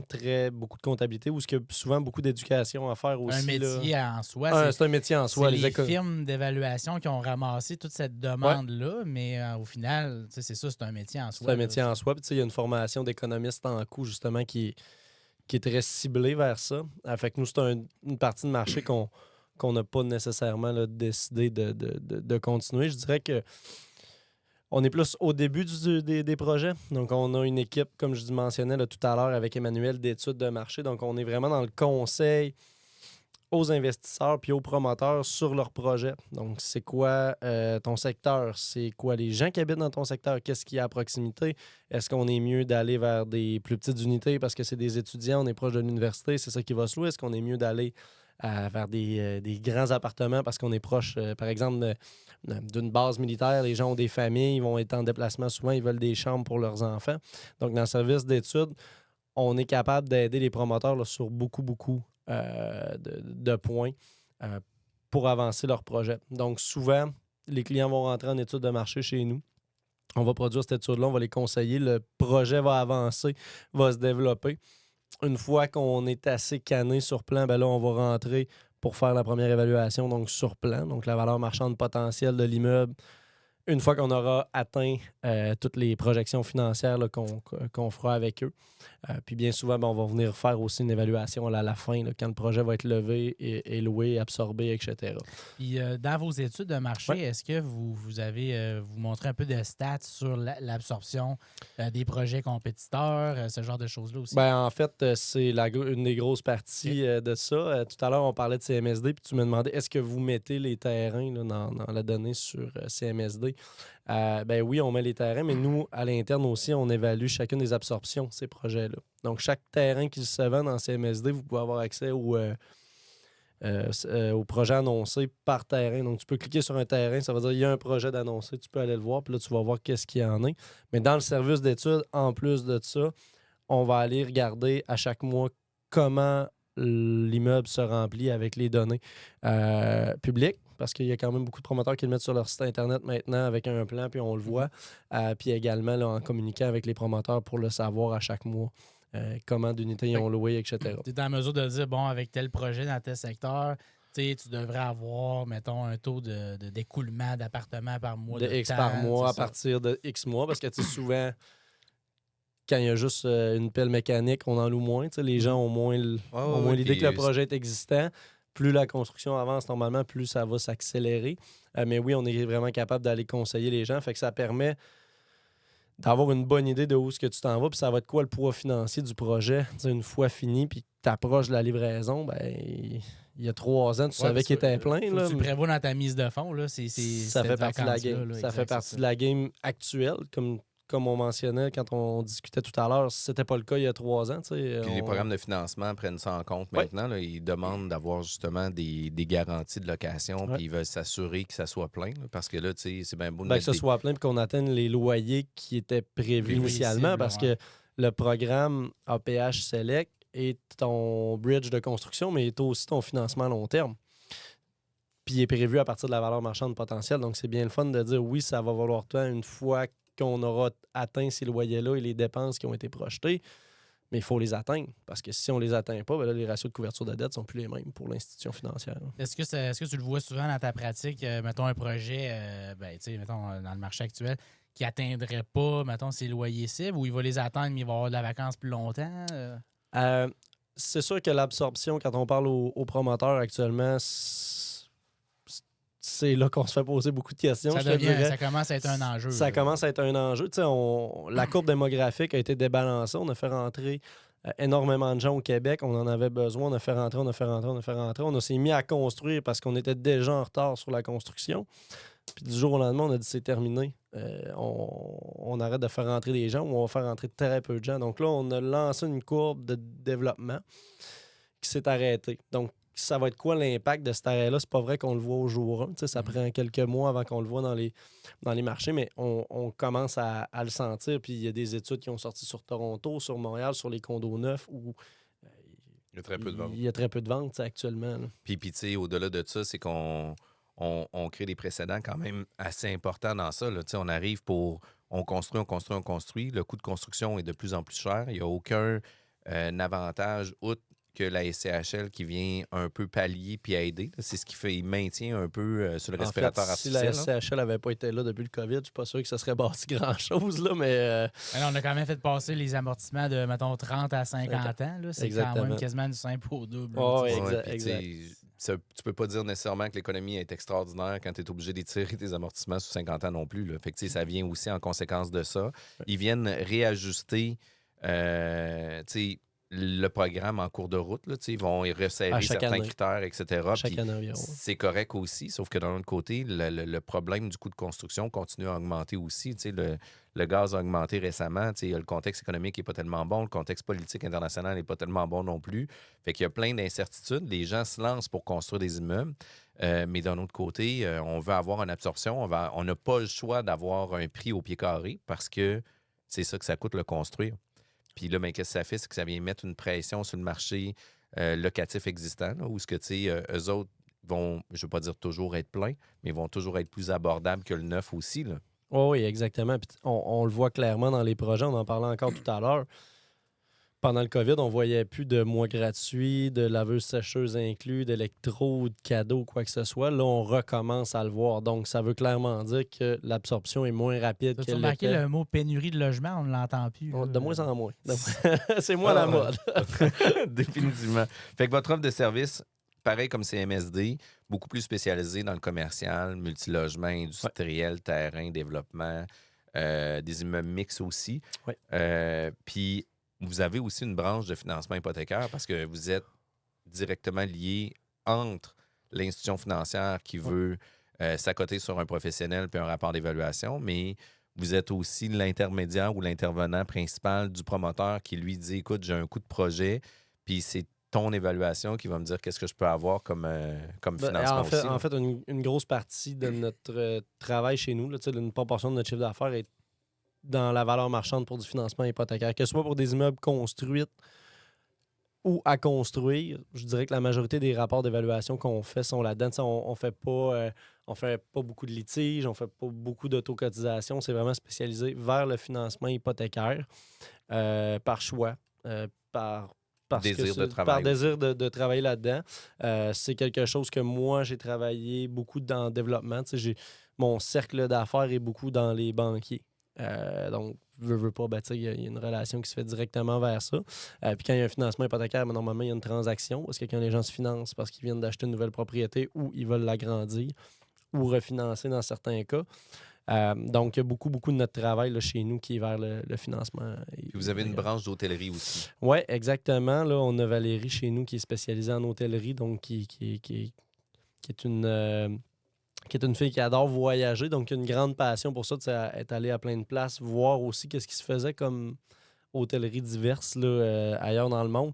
beaucoup de comptabilité, où il y a souvent beaucoup d'éducation à faire aussi. Un métier en soi. C'est un métier en soi. C'est les firmes d'évaluation qui ont ramassé toute cette demande-là, mais au final, c'est ça, c'est un métier en soi. C'est un métier en soi. Puis il y a une formation d'économiste en coût, justement, qui est très ciblée vers ça. Fait que nous, c'est une partie de marché qu'on n'a pas nécessairement là, décidé de continuer. Je dirais que on est plus au début des projets. Donc, on a une équipe, comme je mentionnais là, tout à l'heure avec Emmanuel, d'études de marché. Donc, on est vraiment dans le conseil aux investisseurs puis aux promoteurs sur leurs projets. Donc, c'est quoi ton secteur? C'est quoi les gens qui habitent dans ton secteur? Qu'est-ce qu'il y a à proximité? Est-ce qu'on est mieux d'aller vers des plus petites unités parce que c'est des étudiants, on est proche de l'université, c'est ça qui va se louer? Est-ce qu'on est mieux d'aller vers des grands appartements parce qu'on est proche, par exemple, d'une base militaire? Les gens ont des familles, ils vont être en déplacement souvent, ils veulent des chambres pour leurs enfants. Donc, dans le service d'études, on est capable d'aider les promoteurs là, sur beaucoup de points pour avancer leur projet. Donc, souvent, les clients vont rentrer en étude de marché chez nous. On va produire cette étude-là, on va les conseiller. Le projet va avancer, va se développer. Une fois qu'on est assez canné sur plan, ben là, on va rentrer pour faire la première évaluation, donc sur plan, donc la valeur marchande potentielle de l'immeuble. Une fois qu'on aura atteint toutes les projections financières là, qu'on fera avec eux. Puis bien souvent, on va venir faire aussi une évaluation à la fin, là, quand le projet va être levé et loué, absorbé, etc. Puis dans vos études de marché, est-ce que vous avez vous montrez un peu de stats sur l'absorption des projets compétiteurs, ce genre de choses-là aussi? Ben, en fait, c'est une des grosses parties de ça. Tout à l'heure, on parlait de CMSD, puis tu me demandais, est-ce que vous mettez les terrains là, dans la donnée sur CMSD? Ben oui, on met les terrains, mais nous, à l'interne aussi, on évalue chacune des absorptions de ces projets-là. Donc, chaque terrain qui se vend dans CMSD, vous pouvez avoir accès au projet annoncé par terrain. Donc, tu peux cliquer sur un terrain, ça veut dire qu'il y a un projet d'annoncé, tu peux aller le voir, puis là, tu vas voir qu'est-ce qu'il y en a. Mais dans le service d'études, en plus de ça, on va aller regarder à chaque mois comment l'immeuble se remplit avec les données publiques, parce qu'il y a quand même beaucoup de promoteurs qui le mettent sur leur site Internet maintenant avec un plan, puis on le voit. Puis également là, en communiquant avec les promoteurs pour le savoir à chaque mois. Comment d'unités ils ont loué, etc. Tu es en mesure de dire, bon, avec tel projet dans tel secteur, tu devrais avoir, mettons, un taux d'écoulement d'appartements par mois. De X par mois à partir de X mois, parce que souvent, quand il y a juste une pelle mécanique, on en loue moins. Les gens ont moins l'idée que le projet est existant. Plus la construction avance, normalement, plus ça va s'accélérer. Mais oui, on est vraiment capable d'aller conseiller les gens. Fait que ça permet d'avoir une bonne idée de où est-ce que tu t'en vas, puis ça va être quoi le poids financier du projet. Une fois fini, puis tu approches de la livraison, ben il y a 3 ans, tu savais qu'il était plein. Faut là, que tu prévois dans ta mise de fonds. Là, ça fait partie de la game. Ça fait partie de la game actuelle, comme on mentionnait quand on discutait tout à l'heure. Si c'était pas le cas il y a 3 ans. Puis les programmes de financement prennent ça en compte maintenant. Là, ils demandent d'avoir justement des garanties de location, puis ils veulent s'assurer que ça soit plein. Là, parce que là, c'est bien beau de que ça soit plein, puis qu'on atteigne les loyers qui étaient prévus initialement, parce que le programme APH Select est ton bridge de construction, mais est aussi ton financement à long terme. Puis il est prévu à partir de la valeur marchande potentielle. Donc, c'est bien le fun de dire oui, ça va valoir tant une fois qu'on aura atteint ces loyers-là et les dépenses qui ont été projetées, mais il faut les atteindre. Parce que si on ne les atteint pas, ben là, les ratios de couverture de dette ne sont plus les mêmes pour l'institution financière. Est-ce que tu le vois souvent dans ta pratique, mettons un projet, mettons dans le marché actuel, qui n'atteindrait pas, mettons, ses loyers cibles, ou il va les atteindre, mais il va avoir de la vacance plus longtemps? C'est sûr que l'absorption, quand on parle aux promoteurs actuellement, c'est là qu'on se fait poser beaucoup de questions. Ça commence à être un enjeu. Ça commence à être un enjeu. La courbe démographique a été débalancée. On a fait rentrer énormément de gens au Québec. On en avait besoin. On a fait rentrer. On s'est mis à construire parce qu'on était déjà en retard sur la construction. Puis du jour au lendemain, on a dit c'est terminé. On arrête de faire rentrer des gens ou on va faire rentrer très peu de gens. Donc là, on a lancé une courbe de développement qui s'est arrêtée. Donc, ça va être quoi l'impact de cet arrêt-là? C'est pas vrai qu'on le voit au jour 1. Ça prend quelques mois avant qu'on le voit dans les marchés, mais on commence à le sentir. Puis il y a des études qui ont sorti sur Toronto, sur Montréal, sur les condos neufs où Il y a très peu de ventes. Il y a très peu de ventes actuellement. Là. Puis tu sais, au-delà de ça, c'est qu'on on crée des précédents quand même assez importants dans ça. Là. Tu sais, on arrive pour... On construit. Le coût de construction est de plus en plus cher. Il n'y a aucun avantage outre que la SCHL qui vient un peu pallier puis aider. C'est ce qui fait, il maintient un peu sur le respirateur si artificiel. la SCHL n'avait pas été là depuis le COVID, je suis pas sûr que ça serait bâti grand-chose, là, mais... Alors, on a quand même fait passer les amortissements de, mettons, 30 à 50 ans. Là. C'est Exactement. quand même quasiment du simple au double. Oh, là, exact, puis, exact. Tu peux pas dire nécessairement que l'économie est extraordinaire quand tu es obligé d'étirer tes amortissements sur 50 ans non plus. Là. Fait que, ça vient aussi en conséquence de ça. Ils viennent réajuster le programme en cours de route. Là, ils vont y resserrer certains année. critères, etc. Chaque année environ. C'est correct aussi, sauf que d'un autre côté, le problème du coût de construction continue à augmenter aussi. Le gaz a augmenté récemment. Le contexte économique n'est pas tellement bon. Le contexte politique international n'est pas tellement bon non plus. Fait qu'il y a plein d'incertitudes. Les gens se lancent pour construire des immeubles. Mais d'un autre côté, on veut avoir une absorption. On n'a pas le choix d'avoir un prix au pied carré parce que c'est ça que ça coûte le construire. Puis là, qu'est-ce que ça fait? C'est que ça vient mettre une pression sur le marché locatif existant, là, où ce que, eux autres vont, je ne veux pas dire toujours être pleins, mais vont toujours être plus abordables que le neuf aussi. Là. Oh, oui, exactement. Puis on le voit clairement dans les projets. On en parlait encore tout à l'heure. Pendant le COVID, on voyait plus de mois gratuits, de laveuse-sécheuse inclus, d'électro, de cadeaux, quoi que ce soit. Là, on recommence à le voir. Donc, ça veut clairement dire que l'absorption est moins rapide As-tu qu'elle remarqué l'était. le mot pénurie de logement? On ne l'entend plus. Là. De moins en moins. C'est moi la mode. Définitivement. Fait que votre offre de service, pareil comme CMSD, beaucoup plus spécialisée dans le commercial, multilogement, industriel, terrain, développement, des immeubles mixtes aussi. Ouais. Puis, vous avez aussi une branche de financement hypothécaire parce que vous êtes directement lié entre l'institution financière qui veut s'accoter sur un professionnel puis un rapport d'évaluation, mais vous êtes aussi l'intermédiaire ou l'intervenant principal du promoteur qui lui dit « Écoute, j'ai un coût de projet, puis c'est ton évaluation qui va me dire qu'est-ce que je peux avoir comme financement aussi. » En fait, une grosse partie de notre travail chez nous, là, une proportion de notre chiffre d'affaires est dans la valeur marchande pour du financement hypothécaire, que ce soit pour des immeubles construits ou à construire. Je dirais que la majorité des rapports d'évaluation qu'on fait sont là-dedans. On fait pas beaucoup de litiges, on fait pas beaucoup d'autocotisation. C'est vraiment spécialisé vers le financement hypothécaire par choix, par désir de travailler là-dedans. C'est quelque chose que moi, j'ai travaillé beaucoup dans le développement. Mon cercle d'affaires est beaucoup dans les banquiers. Donc, veux pas, il y a une relation qui se fait directement vers ça. Puis quand il y a un financement hypothécaire, normalement, il y a une transaction. Parce que quand les gens se financent parce qu'ils viennent d'acheter une nouvelle propriété ou ils veulent l'agrandir ou refinancer dans certains cas. Donc, il y a beaucoup de notre travail là, chez nous qui est vers le financement. Puis vous avez une branche d'hôtellerie aussi. Oui, exactement. Là, on a Valérie chez nous qui est spécialisée en hôtellerie, donc qui est une fille qui adore voyager, donc qui a une grande passion pour ça, être allée à plein de places, voir aussi qu'est-ce qui se faisait comme hôtellerie diverses là, ailleurs dans le monde.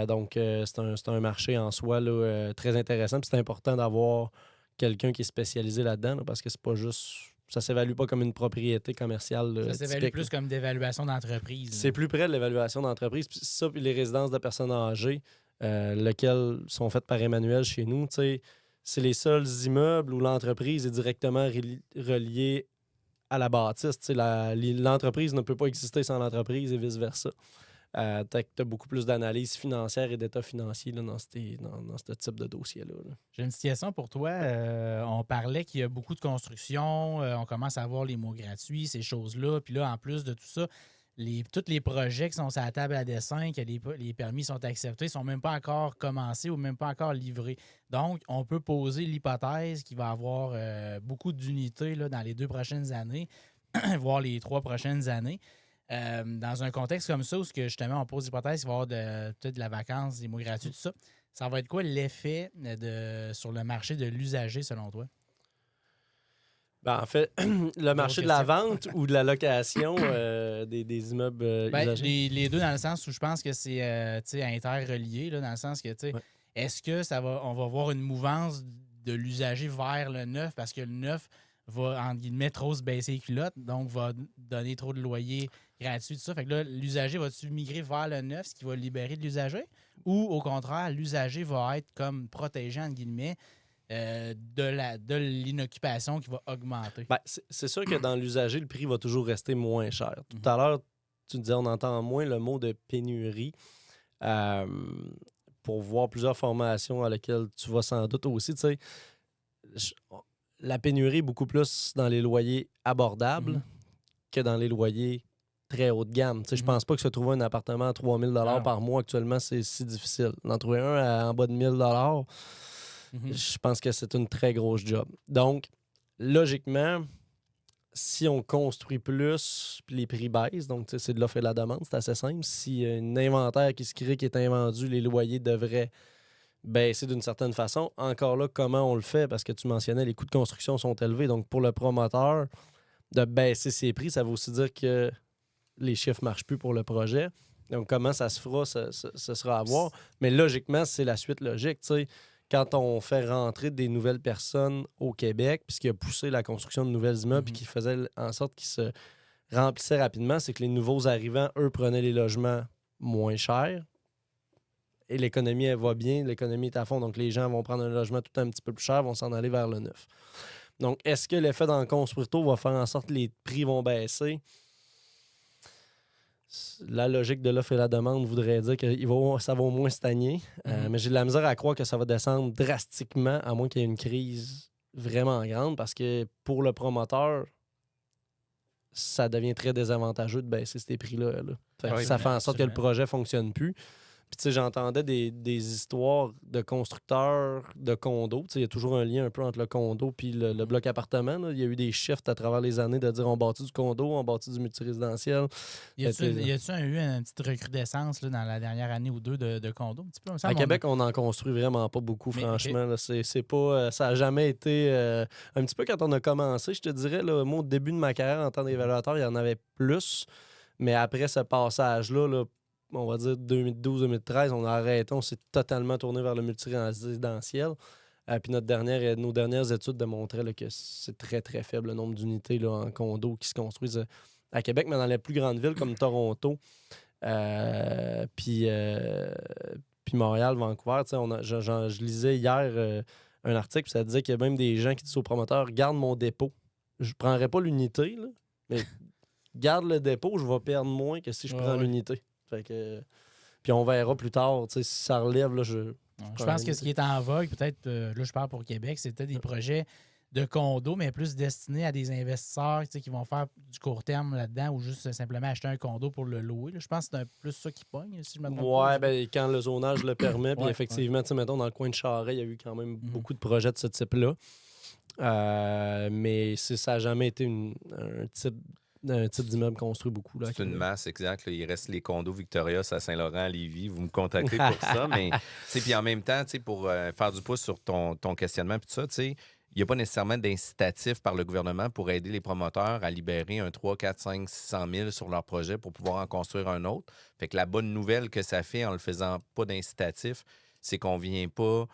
Donc, c'est un marché en soi là, très intéressant. Puis c'est important d'avoir quelqu'un qui est spécialisé là-dedans là, parce que c'est pas juste... Ça s'évalue pas comme une propriété commerciale. Ça s'évalue typique, plus comme d'évaluation d'entreprise. C'est plus près de l'évaluation d'entreprise. Puis ça, puis les résidences de personnes âgées, lesquelles sont faites par Emmanuel chez nous, tu sais, c'est les seuls immeubles où l'entreprise est directement reliée à la bâtisse. L'entreprise ne peut pas exister sans l'entreprise et vice-versa. Tu as beaucoup plus d'analyse financière et d'état financier là, dans ce type de dossier-là. Là. J'ai une petite question pour toi. On parlait qu'il y a beaucoup de construction. On commence à avoir les mots gratuits, ces choses-là. Puis là, en plus de tout ça, tous les projets qui sont sur la table à dessin, que les permis sont acceptés, ne sont même pas encore commencés ou même pas encore livrés. Donc, on peut poser l'hypothèse qu'il va y avoir beaucoup d'unités là, dans les 2 prochaines années, voire les 3 prochaines années. Dans un contexte comme ça, où justement on pose l'hypothèse qu'il va y avoir peut-être de la vacance, des mots gratuits, tout ça, ça va être quoi l'effet sur le marché de l'usager selon toi? En fait, le marché de la vente ou de la location des immeubles usagés? Les deux, dans le sens où je pense que c'est interrelié, là, dans le sens que, est-ce que on va voir une mouvance de l'usager vers le neuf parce que le neuf va, entre guillemets, trop se baisser les culottes, donc va donner trop de loyers gratuits, tout ça. Fait que là, l'usager va-tu migrer vers le neuf, ce qui va libérer de l'usager? Ou au contraire, l'usager va être comme protégé, entre guillemets, de l'inoccupation qui va augmenter? Ben, c'est sûr que dans l'usager, le prix va toujours rester moins cher. Tout à l'heure, tu disais, on entend moins le mot de pénurie. Pour voir plusieurs formations à lesquelles tu vas sans doute aussi, tu sais, la pénurie est beaucoup plus dans les loyers abordables que dans les loyers très haut de gamme. Je pense pas que se trouver un appartement à 3 000 par mois actuellement, c'est si difficile. D'en trouver un en bas de 1 000 je pense que c'est une très grosse job. Donc, logiquement, si on construit plus, puis les prix baissent, donc c'est de l'offre et de la demande, c'est assez simple. Si un inventaire qui se crée, qui est invendu, les loyers devraient baisser d'une certaine façon. Encore là, comment on le fait? Parce que tu mentionnais, les coûts de construction sont élevés. Donc, pour le promoteur, de baisser ses prix, ça veut aussi dire que les chiffres ne marchent plus pour le projet. Donc, comment ça se fera, ce sera à voir. Mais logiquement, c'est la suite logique, tu sais. Quand on fait rentrer des nouvelles personnes au Québec, puis ce qui a poussé la construction de nouvelles immeubles, puis qui faisait en sorte qu'ils se remplissaient rapidement, c'est que les nouveaux arrivants, eux, prenaient les logements moins chers. Et l'économie, elle va bien, l'économie est à fond. Donc, les gens vont prendre un logement tout un petit peu plus cher, vont s'en aller vers le neuf. Donc, est-ce que l'effet d'en construire tôt va faire en sorte que les prix vont baisser? La logique de l'offre et la demande voudrait dire que ça va au moins stagner. Mais j'ai de la misère à croire que ça va descendre drastiquement, à moins qu'il y ait une crise vraiment grande, parce que pour le promoteur, ça devient très désavantageux de baisser ces prix-là. Ça fait en sorte que le projet ne fonctionne plus. Puis, tu sais, j'entendais des histoires de constructeurs de condos. Tu sais, il y a toujours un lien un peu entre le condo puis le bloc appartement. Là. Il y a eu des shifts à travers les années de dire on bâtit du condo, on bâtit du multirésidentiel. Y a-tu eu une petite recrudescence là, dans la dernière année ou deux de condos? Un petit peu, à Québec, on n'en construit vraiment pas beaucoup, franchement. Là, c'est pas, ça n'a jamais été... un petit peu quand on a commencé, je te dirais, là, moi, au début de ma carrière en tant qu'évaluateur, il y en avait plus. Mais après ce passage-là, on va dire 2012-2013, on a arrêté, on s'est totalement tourné vers le multirésidentiel. Puis nos dernières études démontraient là, que c'est très, très faible le nombre d'unités là, en condo qui se construisent à Québec, mais dans les plus grandes villes comme Toronto, puis Montréal, Vancouver. Je lisais hier un article, puis ça disait qu'il y a même des gens qui disent aux promoteurs, garde mon dépôt. Je ne prendrai pas l'unité, là, mais garde le dépôt, je vais perdre moins que si je prends l'unité. Fait que, puis on verra plus tard, si ça relève. Là, je pense que ce qui est en vogue, peut-être, là je parle pour Québec, c'est peut-être des projets de condos, mais plus destinés à des investisseurs qui vont faire du court terme là-dedans ou juste simplement acheter un condo pour le louer. Là. Je pense que c'est un plus ça qui pogne, si je me trompe pas. Ben, quand le zonage le permet, puis effectivement, mettons, dans le coin de Charest, il y a eu quand même beaucoup de projets de ce type-là. Mais ça n'a jamais été un type d'immeuble construit beaucoup. Là, c'est une masse, exact. Là. Il reste les condos Victoria à Saint-Laurent, à Lévis. Vous me contactez pour ça. Mais puis en même temps, pour faire du pouce sur ton questionnement, puis tout ça, il n'y a pas nécessairement d'incitatif par le gouvernement pour aider les promoteurs à libérer un 3, 4, 5, 600 000 sur leur projet pour pouvoir en construire un autre. Fait que la bonne nouvelle que ça fait en le faisant pas d'incitatif, c'est qu'on ne vient pas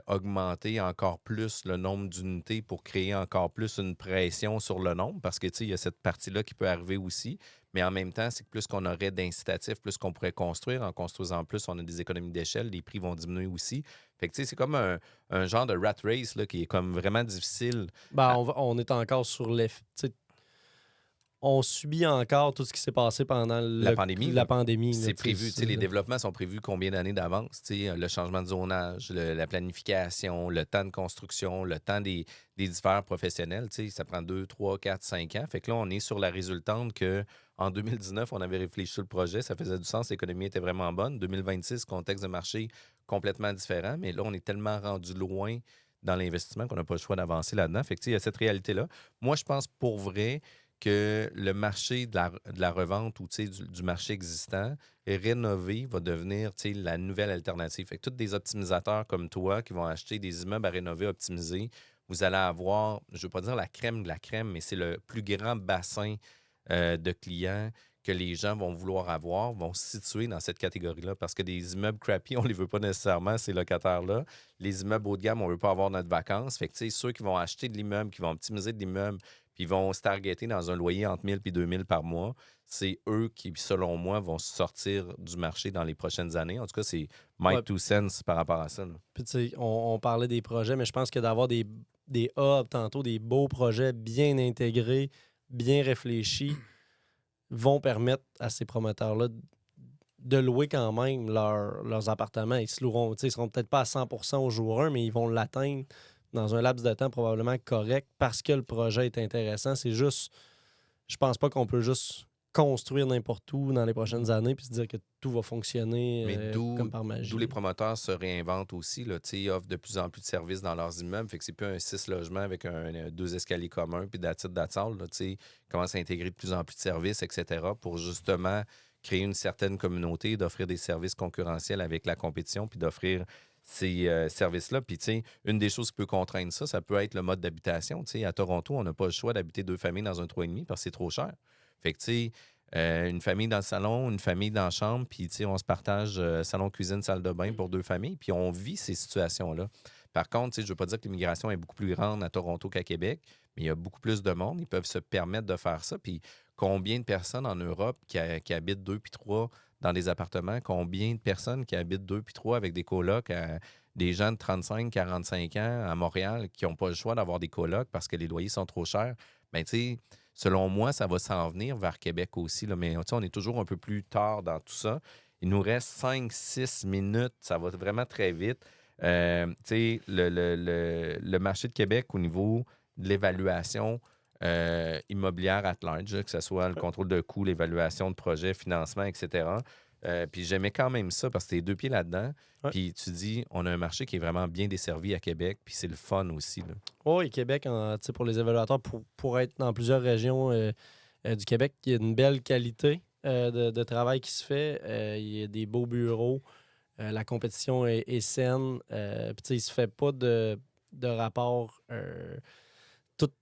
augmenter encore plus le nombre d'unités pour créer encore plus une pression sur le nombre, parce que il y a cette partie-là qui peut arriver aussi, mais en même temps, c'est que plus qu'on aurait d'incitatifs, plus qu'on pourrait construire. En construisant plus, on a des économies d'échelle, les prix vont diminuer aussi. Fait que c'est comme un genre de rat race là, qui est comme vraiment difficile. On est encore sur l'effet. On subit encore tout ce qui s'est passé pendant la pandémie. C'est prévu. Les développements sont prévus combien d'années d'avance? Le changement de zonage, la planification, le temps de construction, le temps des divers professionnels. Ça prend 2, 3, 4, 5 ans. Fait que là, on est sur la résultante qu'en 2019, on avait réfléchi sur le projet. Ça faisait du sens. L'économie était vraiment bonne. 2026, contexte de marché complètement différent. Mais là, on est tellement rendu loin dans l'investissement qu'on n'a pas le choix d'avancer là-dedans. Fait que il y a cette réalité-là. Moi, je pense pour vrai que le marché de la revente ou du marché existant rénové va devenir la nouvelle alternative. Fait que tous des optimisateurs comme toi qui vont acheter des immeubles à rénover, optimiser, vous allez avoir, je ne veux pas dire la crème de la crème, mais c'est le plus grand bassin de clients que les gens vont vouloir avoir, vont se situer dans cette catégorie-là. Parce que des immeubles crappy, on ne les veut pas nécessairement, ces locataires-là. Les immeubles haut de gamme, on ne veut pas avoir notre vacances. Fait que ceux qui vont acheter de l'immeuble, qui vont optimiser de l'immeuble, puis ils vont se targeter dans un loyer entre 1000 et 2000 par mois. C'est eux qui, selon moi, vont sortir du marché dans les prochaines années. En tout cas, c'est my two cents par rapport à ça. Là. Puis, tu sais, on parlait des projets, mais je pense que d'avoir des hubs, tantôt, des beaux projets bien intégrés, bien réfléchis, vont permettre à ces promoteurs-là de louer quand même leurs appartements. Ils seront peut-être pas à 100% au jour 1, mais ils vont l'atteindre dans un laps de temps probablement correct parce que le projet est intéressant. C'est juste, je pense pas qu'on peut juste construire n'importe où dans les prochaines années puis se dire que tout va fonctionner comme par magie. D'où les promoteurs se réinventent aussi. Là, ils offrent de plus en plus de services dans leurs immeubles. Fait que c'est plus un 6 logements avec 2 escaliers communs puis d'attitude. Ils commencent à intégrer de plus en plus de services, etc. pour justement créer une certaine communauté, d'offrir des services concurrentiels avec la compétition puis d'offrir ces services-là. Puis, une des choses qui peut contraindre ça, ça peut être le mode d'habitation. À Toronto, on n'a pas le choix d'habiter 2 familles dans un 3,5 parce que c'est trop cher. Fait que, une famille dans le salon, une famille dans la chambre, puis, on se partage salon, cuisine, salle de bain pour 2 familles, puis on vit ces situations-là. Par contre, je ne veux pas dire que l'immigration est beaucoup plus grande à Toronto qu'à Québec, mais il y a beaucoup plus de monde. Ils peuvent se permettre de faire ça. Puis, combien de personnes en Europe qui habitent 2 puis 3 dans des appartements? Combien de personnes qui habitent 2 puis 3 avec des colocs, des gens de 35, 45 ans à Montréal qui n'ont pas le choix d'avoir des colocs parce que les loyers sont trop chers? Bien, selon moi, ça va s'en venir vers Québec aussi. Là, mais on est toujours un peu plus tard dans tout ça. Il nous reste 5-6 minutes. Ça va vraiment très vite. Le marché de Québec au niveau de l'évaluation immobilière at large, que ce soit le contrôle de coûts, l'évaluation de projets, financement, etc. Puis j'aimais quand même ça parce que t'es 2 pieds là-dedans. Ouais. Puis tu dis, on a un marché qui est vraiment bien desservi à Québec, puis c'est le fun aussi. Là. Oui, Québec, pour les évaluateurs, pour être dans plusieurs régions du Québec, il y a une belle qualité de travail qui se fait. Il y a des beaux bureaux. La compétition est saine. Puis il ne se fait pas de rapport...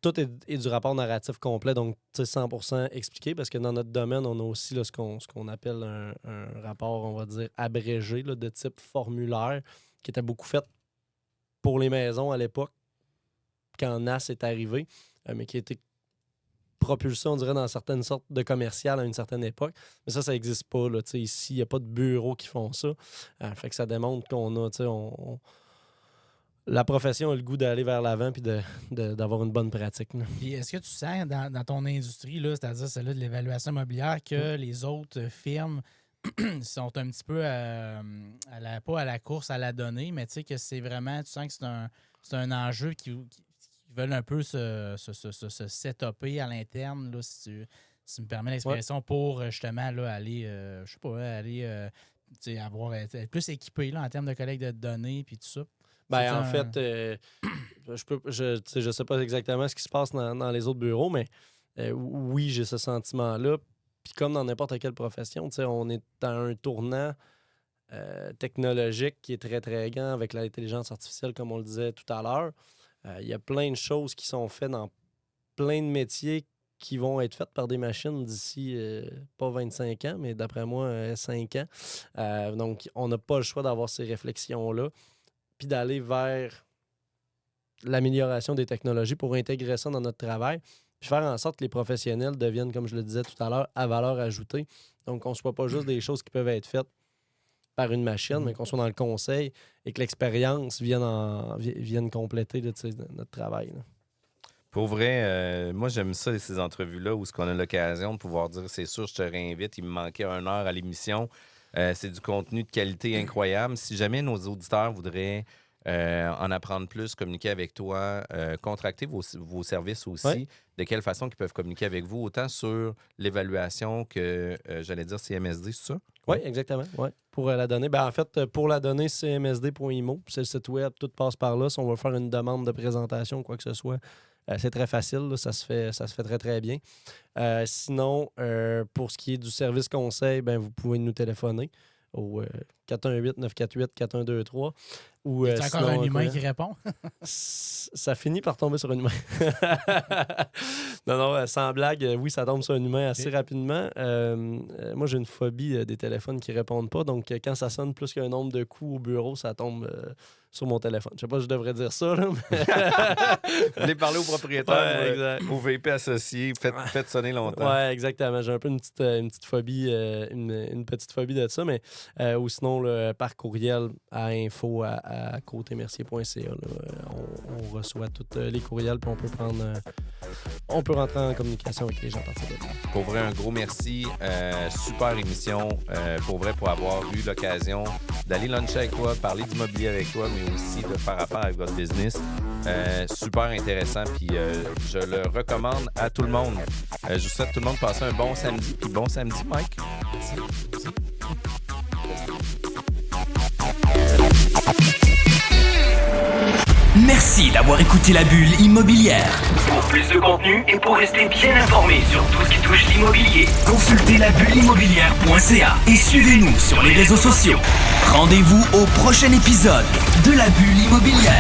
Tout est du rapport narratif complet, donc 100% expliqué, parce que dans notre domaine, on a aussi là, ce qu'on appelle un rapport, on va dire, abrégé, là, de type formulaire, qui était beaucoup fait pour les maisons à l'époque, quand NAS est arrivé, mais qui a été propulsé, on dirait, dans certaines sortes de commerciales à une certaine époque. Mais ça n'existe pas. Là, ici, il n'y a pas de bureaux qui font ça. Fait que ça démontre qu'on a... La profession a le goût d'aller vers l'avant et d'avoir une bonne pratique. Puis est-ce que tu sens dans ton industrie, là, c'est-à-dire celle-là de l'évaluation immobilière, que les autres firmes sont un petit peu pas à la course à la donnée, mais tu sais que c'est vraiment, tu sens que c'est un enjeu qui veulent un peu se set-upper à l'interne, là, si tu me permets l'expression, pour justement là, aller, je sais pas, être plus équipé là, en termes de collecte de données puis tout ça. Ben, en fait, je sais pas exactement ce qui se passe dans les autres bureaux, mais oui, j'ai ce sentiment-là. Puis comme dans n'importe quelle profession, on est dans un tournant technologique qui est très, très grand avec l'intelligence artificielle, comme on le disait tout à l'heure. Il y a plein de choses qui sont faites dans plein de métiers qui vont être faites par des machines d'ici, pas 25 ans, mais d'après moi, 5 ans. Donc, on n'a pas le choix d'avoir ces réflexions-là, puis d'aller vers l'amélioration des technologies pour intégrer ça dans notre travail, puis faire en sorte que les professionnels deviennent, comme je le disais tout à l'heure, à valeur ajoutée. Donc, qu'on ne soit pas juste des choses qui peuvent être faites par une machine, mais qu'on soit dans le conseil et que l'expérience vienne compléter là, notre travail. Là. Pour vrai, moi, j'aime ça, ces entrevues-là, où on a l'occasion de pouvoir dire, c'est sûr, je te réinvite, il me manquait 1 heure à l'émission. C'est du contenu de qualité incroyable. Si jamais nos auditeurs voudraient en apprendre plus, communiquer avec toi, contracter vos services aussi, oui. De quelle façon ils peuvent communiquer avec vous, autant sur l'évaluation que, j'allais dire, CMSD, c'est ça? Oui, exactement. Ouais. Pour la donnée. Ben, en fait, pour la donnée, cmsd.imo, c'est le site web, tout passe par là. Si on veut faire une demande de présentation, quoi que ce soit, c'est très facile, là, ça se fait très, très bien. Sinon, pour ce qui est du service conseil, ben, vous pouvez nous téléphoner au 418-948-4123. C'est encore un humain qui répond? Ça finit par tomber sur un humain. Non, sans blague, oui, ça tombe sur un humain assez rapidement. Moi, j'ai une phobie des téléphones qui ne répondent pas. Donc, quand ça sonne plus qu'un nombre de coups au bureau, ça tombe sur mon téléphone. Je sais pas si je devrais dire ça, là, mais... Vous voulez parler au propriétaire exact. au VP associé, faites sonner longtemps. Ouais, exactement. J'ai un peu une petite phobie, une petite phobie de ça, mais ou sinon, là, par courriel à info@cotemercier.ca. On reçoit tous les courriels, puis on peut rentrer en communication avec les gens à partir de là. Pour vrai, un gros merci. Super émission. Pour vrai, pour avoir eu l'occasion d'aller luncher avec toi, parler d'immobilier avec toi, mais aussi de faire affaire avec votre business. Super intéressant, puis je le recommande à tout le monde. Je vous souhaite tout le monde de passer un bon samedi, puis bon samedi, Mike. Merci. Merci d'avoir écouté La Bulle Immobilière. Pour plus de contenu et pour rester bien informé sur tout ce qui touche l'immobilier, Consultez labulleimmobilière.ca et suivez-nous sur les réseaux sociaux. Rendez-vous au prochain épisode de La Bulle Immobilière.